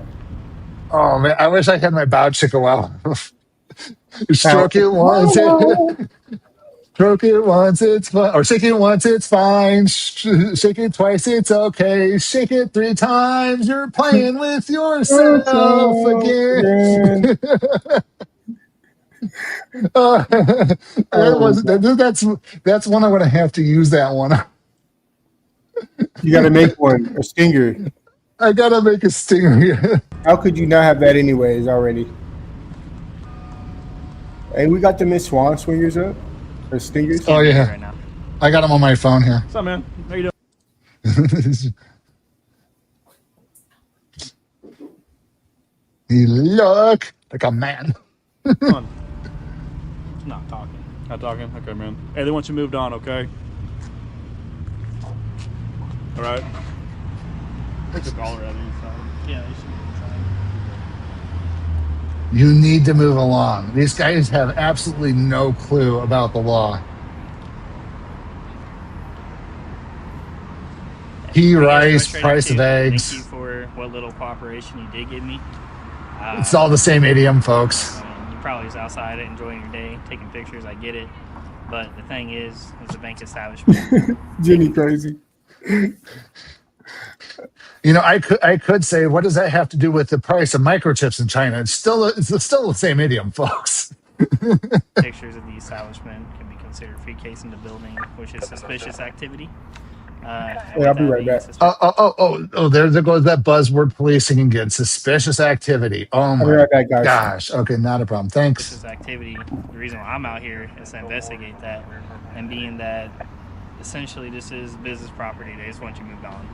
Oh man, I wish I had my bow chicka wow. Stroke it once, stroke it once, it's fine. Or shake it once, it's fine. Shake it twice, it's okay. Shake it 3 times, you're playing with yourself again. That's one I'm gonna have to use that one. You got to make one, a stinger. I gotta make a stinger. How could you not have that anyways already? Hey, we got the Miss Swan swingers up, or stingers. Oh yeah, right now. I got them on my phone here. What's up, man? How you doing? You look like a man. Come on. Not talking. Not talking? Okay, man. Hey, they want you moved on, okay? All right. I took all already. Yeah, you should be inside. You need to move along. These guys have absolutely no clue about the law. Pea, rice, price of eggs. Thank you for what little cooperation you did give me. It's all the same idiom, folks. I mean, you probably was outside enjoying your day, taking pictures. I get it. But the thing is, it's a bank establishment. Jimmy crazy. You know, I could say, what does that have to do with the price of microchips in China? It's still the same idiom, folks. Pictures of the establishment can be considered free case in the building, which is suspicious activity. I'll be right back. Oh, there goes that buzzword policing again. Suspicious activity. Oh my right back, guys. gosh. Okay, not a problem. Thanks. Suspicious activity. The reason why I'm out here is to investigate that, and being that essentially this is business property, they just want you moved on.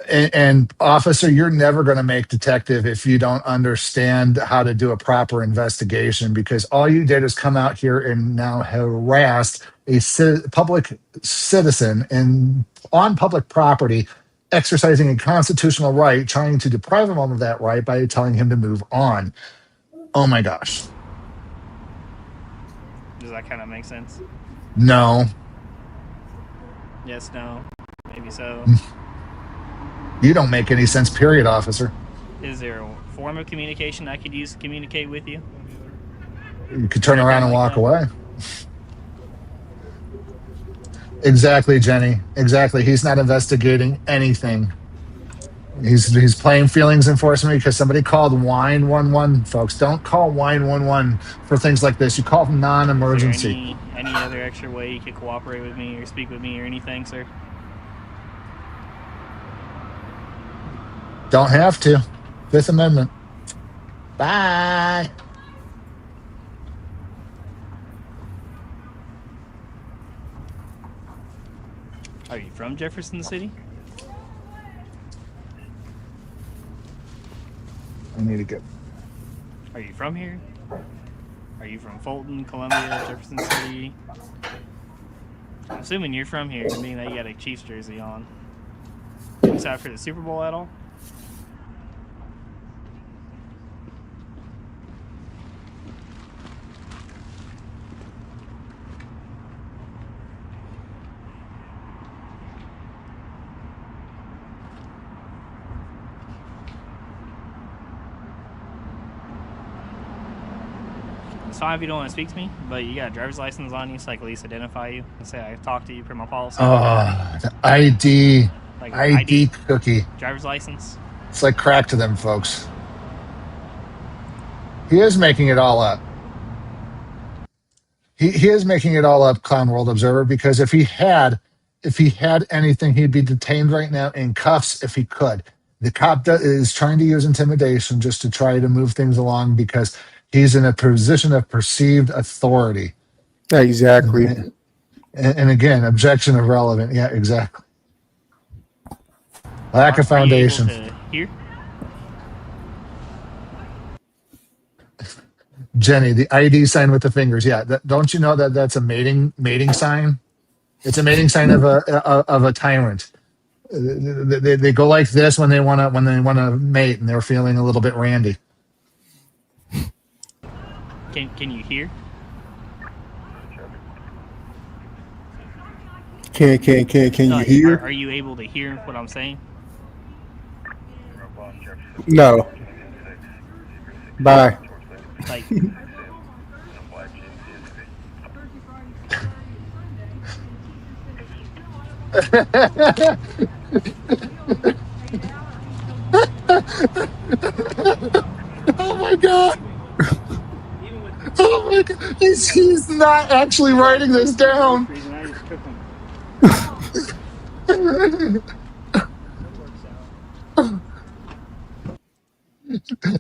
And officer, you're never going to make detective if you don't understand how to do a proper investigation, because all you did is come out here and now harassed a public citizen on public property, exercising a constitutional right, trying to deprive him of that right by telling him to move on. Oh my gosh. Does that kind of make sense? No. Yes, no, maybe so. You don't make any sense, period, officer. Is there a form of communication I could use to communicate with you? You could turn around and walk away. Exactly, Jenny. Exactly. He's not investigating anything. He's playing feelings enforcement because somebody called 911. Folks, don't call 911 for things like this. You call non-emergency. Is there any other extra way you could cooperate with me or speak with me or anything, sir? Don't have to. Fifth Amendment. Bye. Are you from Jefferson City? I need to get. Are you from here? Are you from Fulton, Columbia, Jefferson City? I'm assuming you're from here, being that you got a Chiefs jersey on. You excited for the Super Bowl at all? It's fine if you don't want to speak to me, but you got a driver's license on you so I can at least identify you and say I talked to you per my policy. The ID. Like ID cookie. Driver's license. It's like crack to them, folks. He is making it all up. He is making it all up, Clown World Observer, because if he had anything, he'd be detained right now in cuffs if he could. The cop is trying to use intimidation just to try to move things along because he's in a position of perceived authority. Exactly. And again, objection irrelevant. Yeah, exactly. Lack of foundation. Here? Jenny, the ID sign with the fingers. Yeah, don't you know that that's a mating sign? It's a mating sign of a tyrant. They go like this when they want to mate, and they're feeling a little bit randy. Can you hear? Can you hear? Are you able to hear what I'm saying? No. Bye. Like, Oh my god! Oh my god! He's not actually writing this down.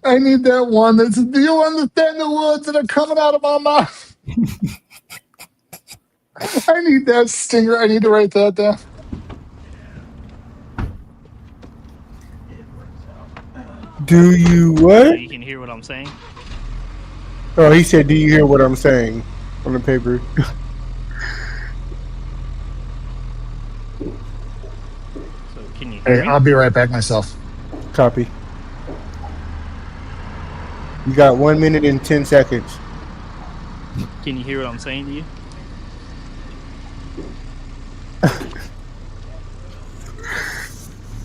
I need that one that's, do you understand the words that are coming out of my mouth? I need that stinger. I need to write that down. Do you so what? you can hear what I'm saying? Oh, he said, do you hear what I'm saying on the paper? So can you hear Hey, me? I'll be right back myself. Copy. You got 1 minute and 10 seconds. Can you hear what I'm saying to you?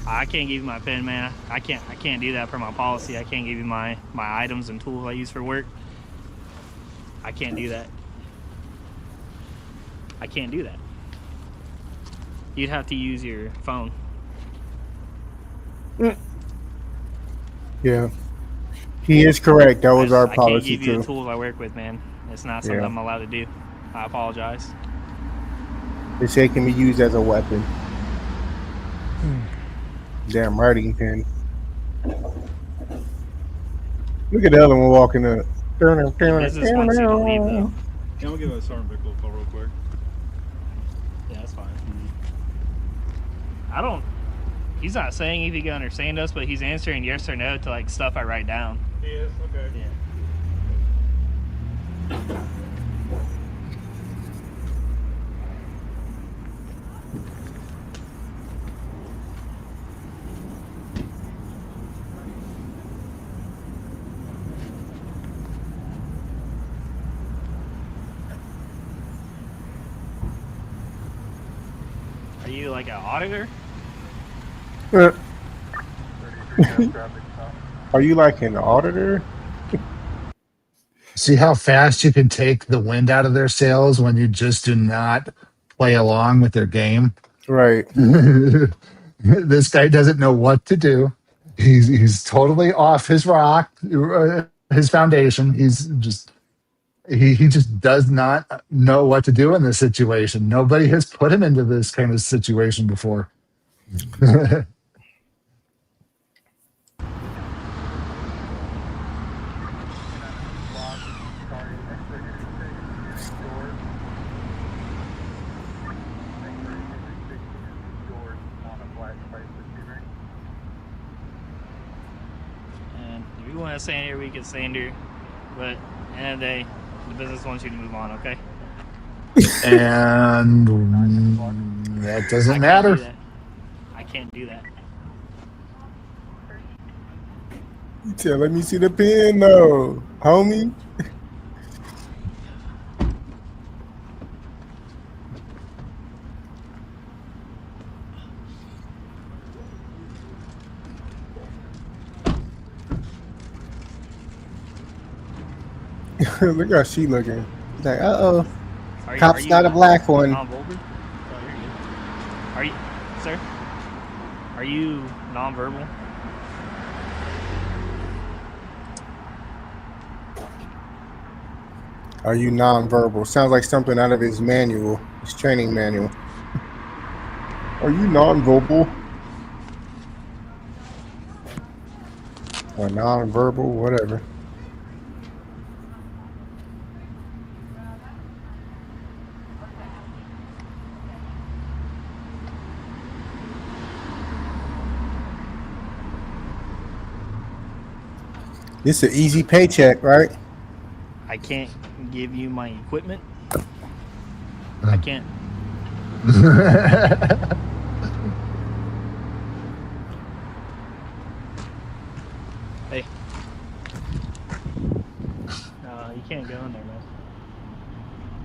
I can't give you my pen, man. I can't do that per my policy. I can't give you my items and tools I use for work. I can't do that. I can't do that. You'd have to use your phone. Yeah. He is correct. That was our I policy can't give you too. the tools I work with, man. It's not something I'm allowed to do. I apologize. They say it can be used as a weapon. Damn writing pen. Look at the other one walking up. Business wants you to leave, though. Yeah, we'll give Sergeant Bickle a call real quick. Yeah, that's fine. I don't. He's not saying if he can understand us, but he's answering yes or no to like stuff I write down. He is? Okay. Yeah. Are you like an auditor? Are you like an auditor? See how fast you can take the wind out of their sails when you just do not play along with their game? Right. This guy doesn't know what to do. He's totally off his rock, his foundation. He's just he just does not know what to do in this situation. Nobody has put him into this kind of situation before. And if you want to stay in here, we can stay in here. But at the end of the day, the business wants you to move on, okay? And that doesn't matter. I can't do that. Yeah, let me see the pen though, homie. Look how she looking. She's like, uh-oh. Cop's got a black one. Are you, sir? Are you nonverbal? Are you nonverbal? Sounds like something out of his manual, his training manual. Are you nonverbal? Or nonverbal, whatever. This is an easy paycheck, right? I can't give you my equipment. I can't. Hey. No, you can't go in there, man.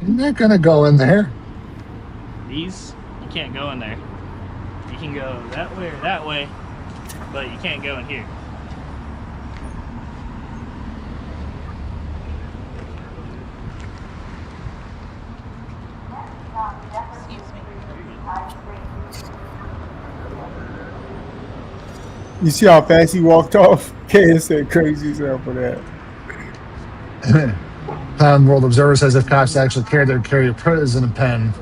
You're not gonna go in there. These, You can't go in there. You can go that way or that way, but you can't go in here. You see how fast he walked off? Ken said crazy stuff for that. Pound World Observer says if cops actually cared, they'd carry a prison pen.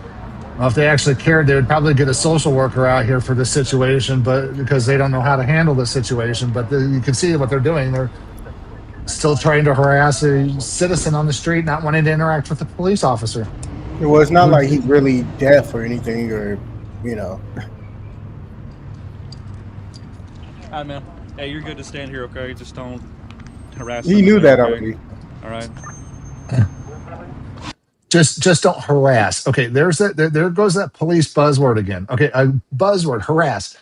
Well, if they actually cared, they would probably get a social worker out here for this situation, but because they don't know how to handle this situation. But you can see what they're doing. They're still trying to harass a citizen on the street, not wanting to interact with the police officer. Well, it's not like he's really deaf or anything, or, you know. All right, man. Hey, you're good to stand here, okay? Just don't harass. He knew that already. All right. Just don't harass. Okay, there goes that police buzzword again. Okay, a buzzword, harass.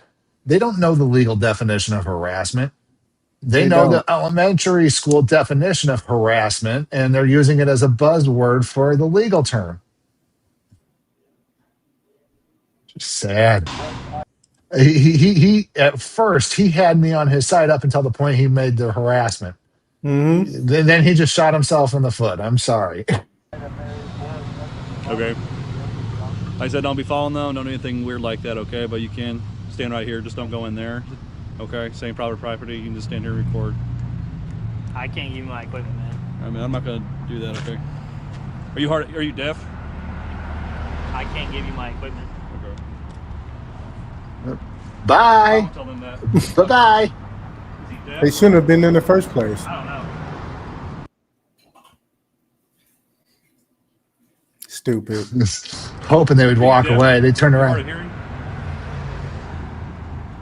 They don't know the legal definition of harassment. They know the elementary school definition of harassment, and they're using it as a buzzword for the legal term. Just sad. He at first he had me on his side up until the point he made the harassment. Mm-hmm. Then he just shot himself in the foot. I'm sorry. Okay. Like I said, don't be following them. Don't do anything weird like that, okay? But you can stand right here. Just don't go in there. Okay? Same private property. You can just stand here and record. I can't give you my equipment, man. I mean, I'm not going to do that, okay? Are you deaf? I can't give you my equipment. Okay. Bye. Don't tell them that. Bye-bye. They shouldn't have been in the first place. I don't know. Stupid. Hoping they would walk away. They turned around.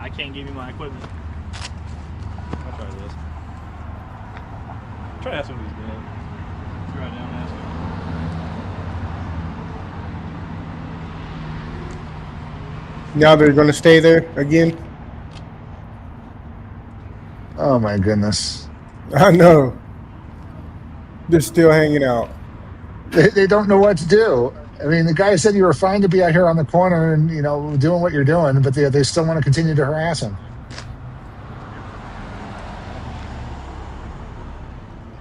I can't give you my equipment. I'll try this. Try to ask him if he's dead. Let's write down and ask him. Now they're going to stay there again? Oh, my goodness. I know. They're still hanging out. They don't know what to do. I mean, the guy said you were fine to be out here on the corner and, you know, doing what you're doing, but they still want to continue to harass him.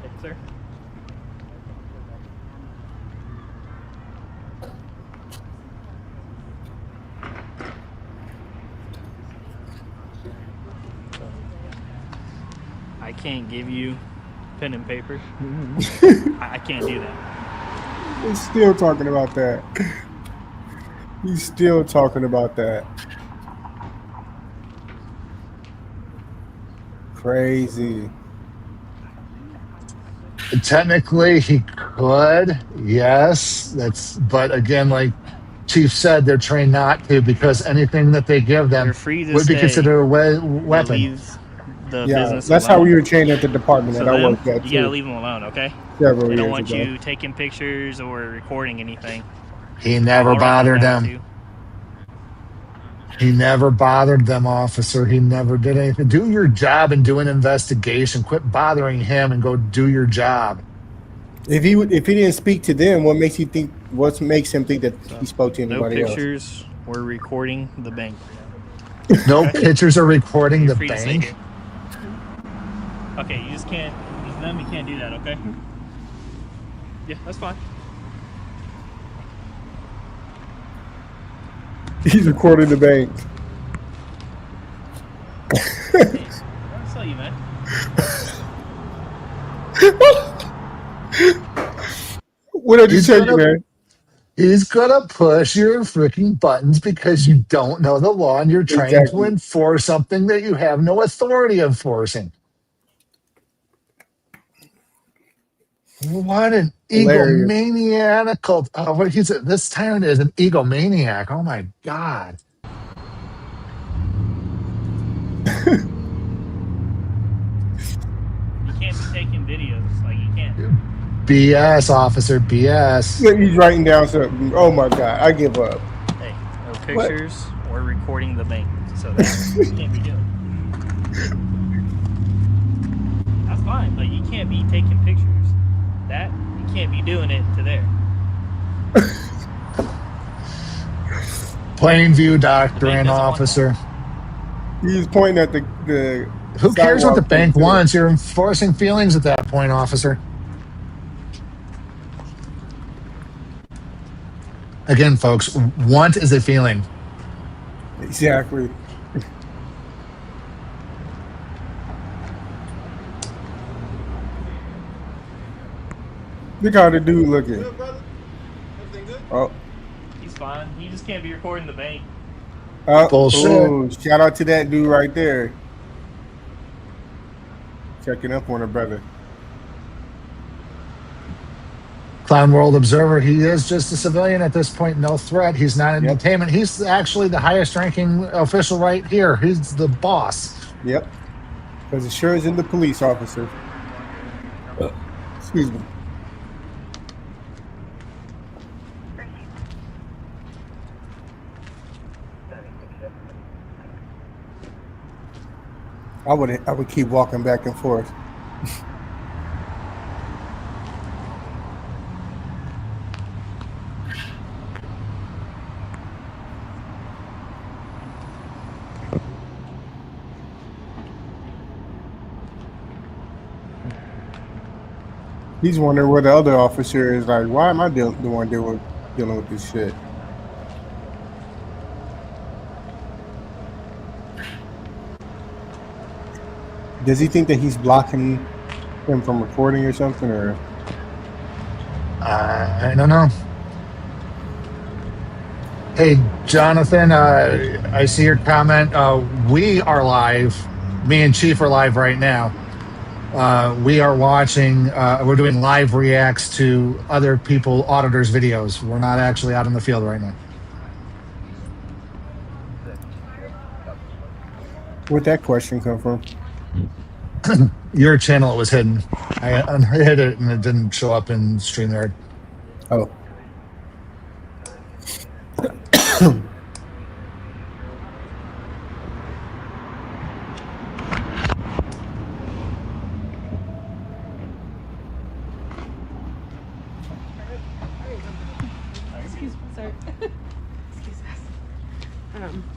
Yes, sir. I can't give you pen and paper. I can't do that. He's still talking about that. He's still talking about that. Crazy. Technically, he could, yes. But again, like Chief said, they're trained not to because anything that they give them would be considered a weapon. Business that's alone. how we were trained at the department that I worked at. You gotta leave them alone, okay? Several they don't years want ago. you taking pictures or recording anything. He never bothered them. He never bothered them, officer. He never did anything. Do your job and do an investigation. Quit bothering him and go do your job. If he didn't speak to them, what makes him think that he spoke to anybody No else? pictures were recording the bank. No pictures are recording the Free to say bank. it. Okay, you just can't. You can't do that, okay? Yeah, that's fine. He's recording the bank. I'll sell you, man. What did you say, man? He's gonna push your freaking buttons because you don't know the law and you're trying to enforce something that you have no authority enforcing. What an egomaniacal! What he's this tyrant is an egomaniac. Oh my god! You can't be taking videos. Like you can't. BS, officer. BS. Look, he's writing down something. Oh my god! I give up. Hey, no pictures or recording the bank. So that you can't be doing. That's fine, but you can't be taking pictures. That you can't be doing it to there. Plainview doctrine, officer. He's pointing at the Who cares what the sidewalk bank thing, too. wants? You're enforcing feelings at that point, officer. Again, folks, want is a feeling. Exactly. Look how the dude looking. Oh. He's fine. He just can't be recording the bank. Bullshit. Oh, shout out to that dude right there. Checking up on a brother. Clown World Observer, he is just a civilian at this point, no threat. He's not in detainment. He's actually the highest ranking official right here. He's the boss. Yep. Because it sure isn't the police officer. Excuse me. I would keep walking back and forth. He's wondering where the other officer is. Like, why am I the one dealing with this shit? Does he think that he's blocking him from recording or something? Or I don't know. Hey, Jonathan, I see your comment. We are live. Me and Chief are live right now. We are watching, we're doing live reacts to other people, auditors' videos. We're not actually out in the field right now. where'd that question come from? Your channel was hidden. I unhid it and it didn't show up in StreamYard. Oh. Excuse me, sorry. Excuse us. I don't remember.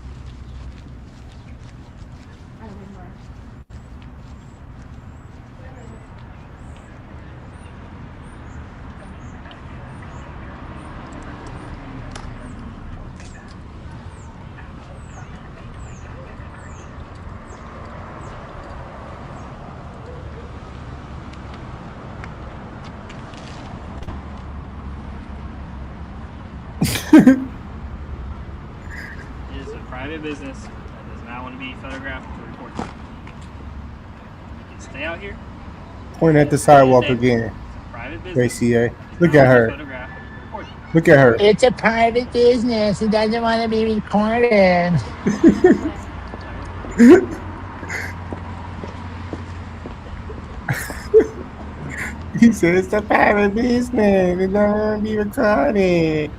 It is a private business that does not want to be photographed or recorded. You can stay out here. Point at the sidewalk again. Private business. JCA. Look at her. Look at her. It's a private business. It doesn't want to be recorded. He said it's a private business. It don't want to be recorded.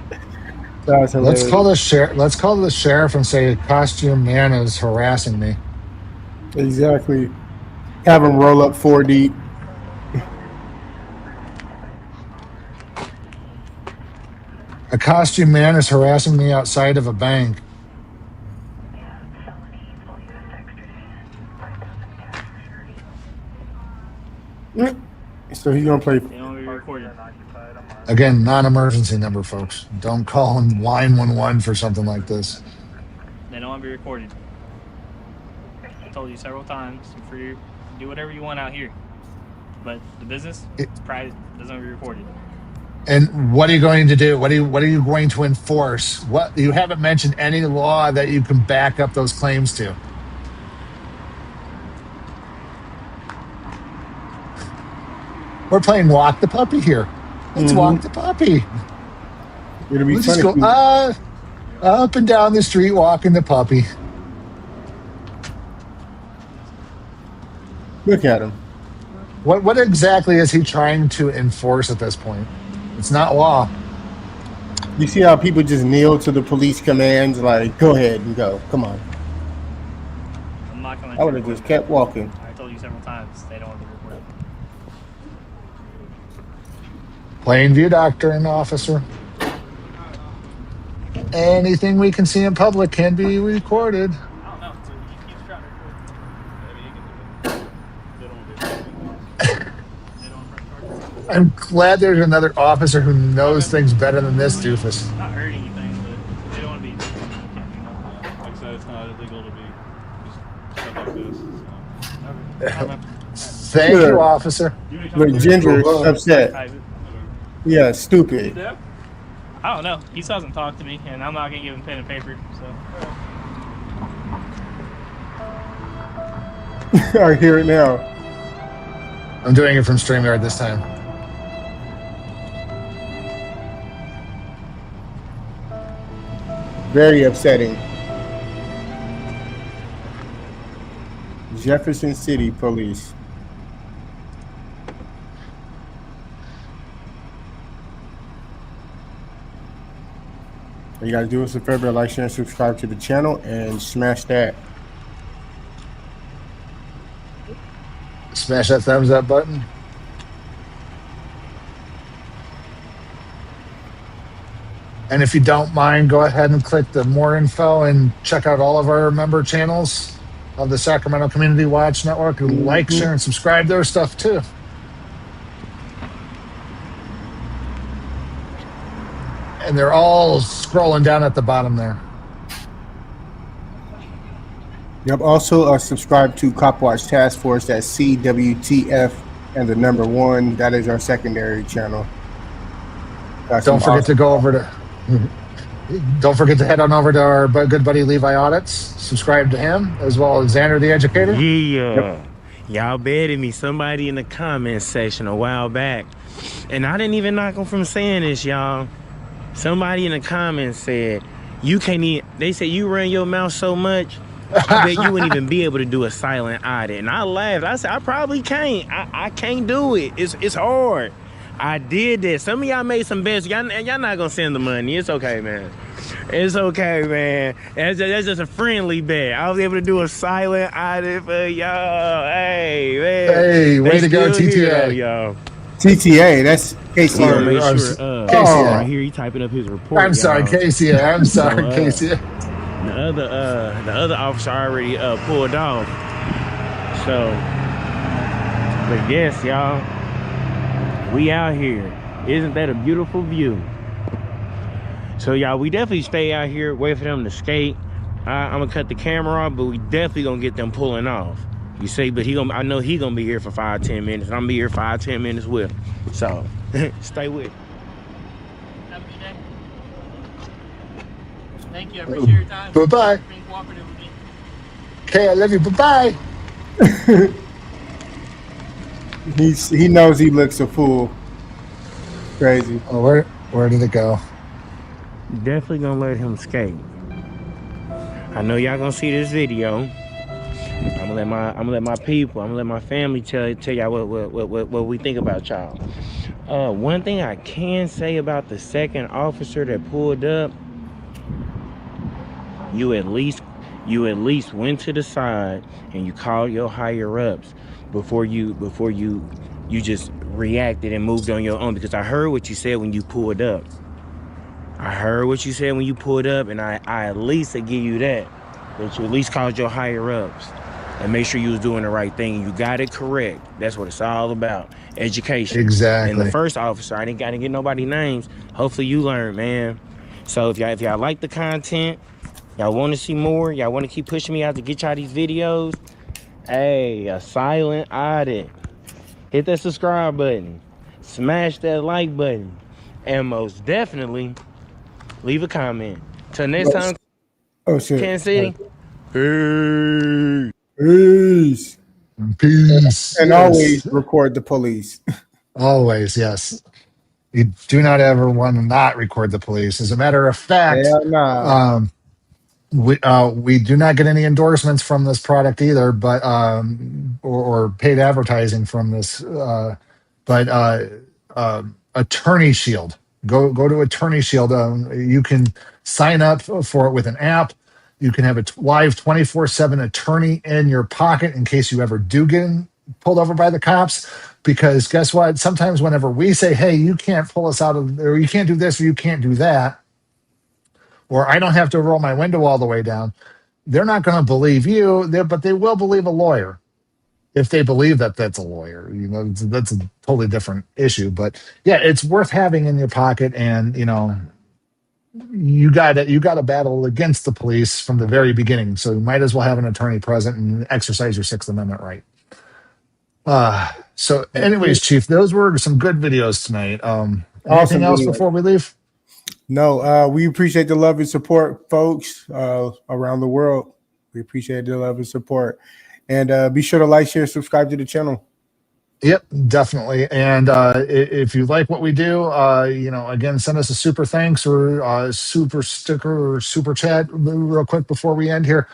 That's hilarious. Let's call the sheriff. Let's call the sheriff and say, "Costume man is harassing me." Exactly. Have him roll up 4 deep. A costume man is harassing me outside of a bank. So he's gonna play. They don't want to be recorded. Again, non-emergency number, folks. Don't call in line 11 for something like this. They don't want to be recorded. I told you several times, for you, do whatever you want out here. But the business, it's private, doesn't want to be recorded. And what are you going to do? What are you going to enforce? What, you haven't mentioned any law that you can back up those claims to. We're playing walk the puppy here. Let's walk the puppy. It'll be Let's funny. just go up and down the street walking the puppy. Look at him. What exactly is he trying to enforce at this point? It's not law. You see how people just kneel to the police commands? Like, go ahead and go. Come on. I'm not going to. I would have just kept walking. I told you several times, they don't want to be recorded. Plainview doctrine, officer. Anything we can see in public can be recorded. I don't know, but he keeps trying to record. I mean, he can do it. They don't press charges. I'm glad there's another officer who knows things better than this doofus. Not hurting anything, but they don't want to be. Like I said, it's not illegal to be just stuff like this. Thank you, officer. Look, Ginger is upset. Yeah, stupid. I don't know. He still hasn't talked to me, and I'm not gonna give him pen and paper. So. I hear it now. I'm doing it from StreamYard this time. Very upsetting. Jefferson City Police. You guys do us a favor, like, share, and subscribe to the channel, and smash that. Smash that thumbs up button. And if you don't mind, go ahead and click the more info and check out all of our member channels of the Sacramento Community Watch Network. Like, share, and subscribe their stuff too. And they're all scrolling down at the bottom there. Yep. Also, subscribe to Cop Watch Task Force. That's CWTF and the number 1. That is our secondary channel. Don't forget to go over to. Don't forget to head on over to our good buddy Levi Audits. Subscribe to him as well as Xander the Educator. Yeah. Yep. Y'all betted me somebody in the comments section a while back, and I didn't even knock them from saying this, y'all. Somebody in the comments said, you can't even, they said you run your mouth so much, I bet you wouldn't even be able to do a silent audit. And I laughed. I said, I probably can't. I can't do it. It's hard. I did that. Some of y'all made some bets. Y'all not gonna send the money. It's okay, man. It's okay, man. That's just a friendly bet. I was able to do a silent audit for y'all. Hey, man. Hey, way to go, TTA. Y'all. TTA, that's KCA. Make sure, KCA. right here, he typing up his report. I'm sorry, KCA. I'm sorry, KCA. The other officer already pulled off. So, but yes, y'all, we out here. Isn't that a beautiful view? So y'all, we definitely stay out here, wait for them to skate. I'm gonna cut the camera off, but we definitely gonna get them pulling off. You see, but I know he gonna be here for 5-10 minutes, and I'm gonna be here 5-10 minutes with him. So stay with. Have a good day. Thank you. I appreciate your time. Bye-bye. Being cooperative with me. Okay, I love you. Bye-bye. He knows he looks a fool. Crazy. Oh, where did it go? Definitely gonna let him skate. I know y'all gonna see this video. I'm gonna let my people, I'm gonna let my family tell y'all what we think about y'all. One thing I can say about the second officer that pulled up, you at least went to the side and you called your higher ups before you just reacted and moved on your own, because I heard what you said when you pulled up. I heard what you said when you pulled up, and I at least give you that you at least called your higher ups and make sure you was doing the right thing. You got it correct. That's what it's all about. Education. Exactly. And the first officer, I didn't get nobody names. Hopefully you learn, man. So if y'all like the content, y'all want to see more, y'all want to keep pushing me out to get y'all these videos, hey, a silent audit. Hit that subscribe button. Smash that like button. And most definitely, leave a comment. Till next time, Kansas City. Peace. Peace. Peace. And always record the police. Always, yes. You do not ever want to not record the police. As a matter of fact, we do not get any endorsements from this product either, but or paid advertising from this. But Attorney Shield. Go to Attorney Shield. You can sign up for it with an app. You can have a live 24/7 attorney in your pocket in case you ever do get pulled over by the cops. Because guess what? Sometimes whenever we say, hey, you can't pull us out of, or you can't do this, or you can't do that, or I don't have to roll my window all the way down, they're not going to believe you, but they will believe a lawyer if they believe that that's a lawyer. You know, that's a totally different issue. But yeah, it's worth having in your pocket, and you know, you got to battle against the police from the very beginning. So you might as well have an attorney present and exercise your Sixth Amendment right. So anyways, Chief, those were some good videos tonight. Anything else before we leave? No, we appreciate the love and support, folks, around the world. We appreciate the love and support. And be sure to like, share, subscribe to the channel. Yep, definitely. And if you like what we do, you know, again, send us a super thanks or a super sticker or super chat real quick before we end here.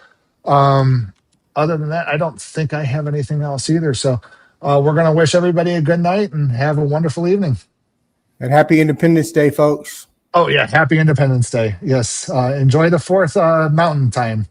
Other than that, I don't think I have anything else either. So we're going to wish everybody a good night and have a wonderful evening. And happy Independence Day, folks. Oh, yeah. Happy Independence Day. Yes. Enjoy the 4th Mountain Time.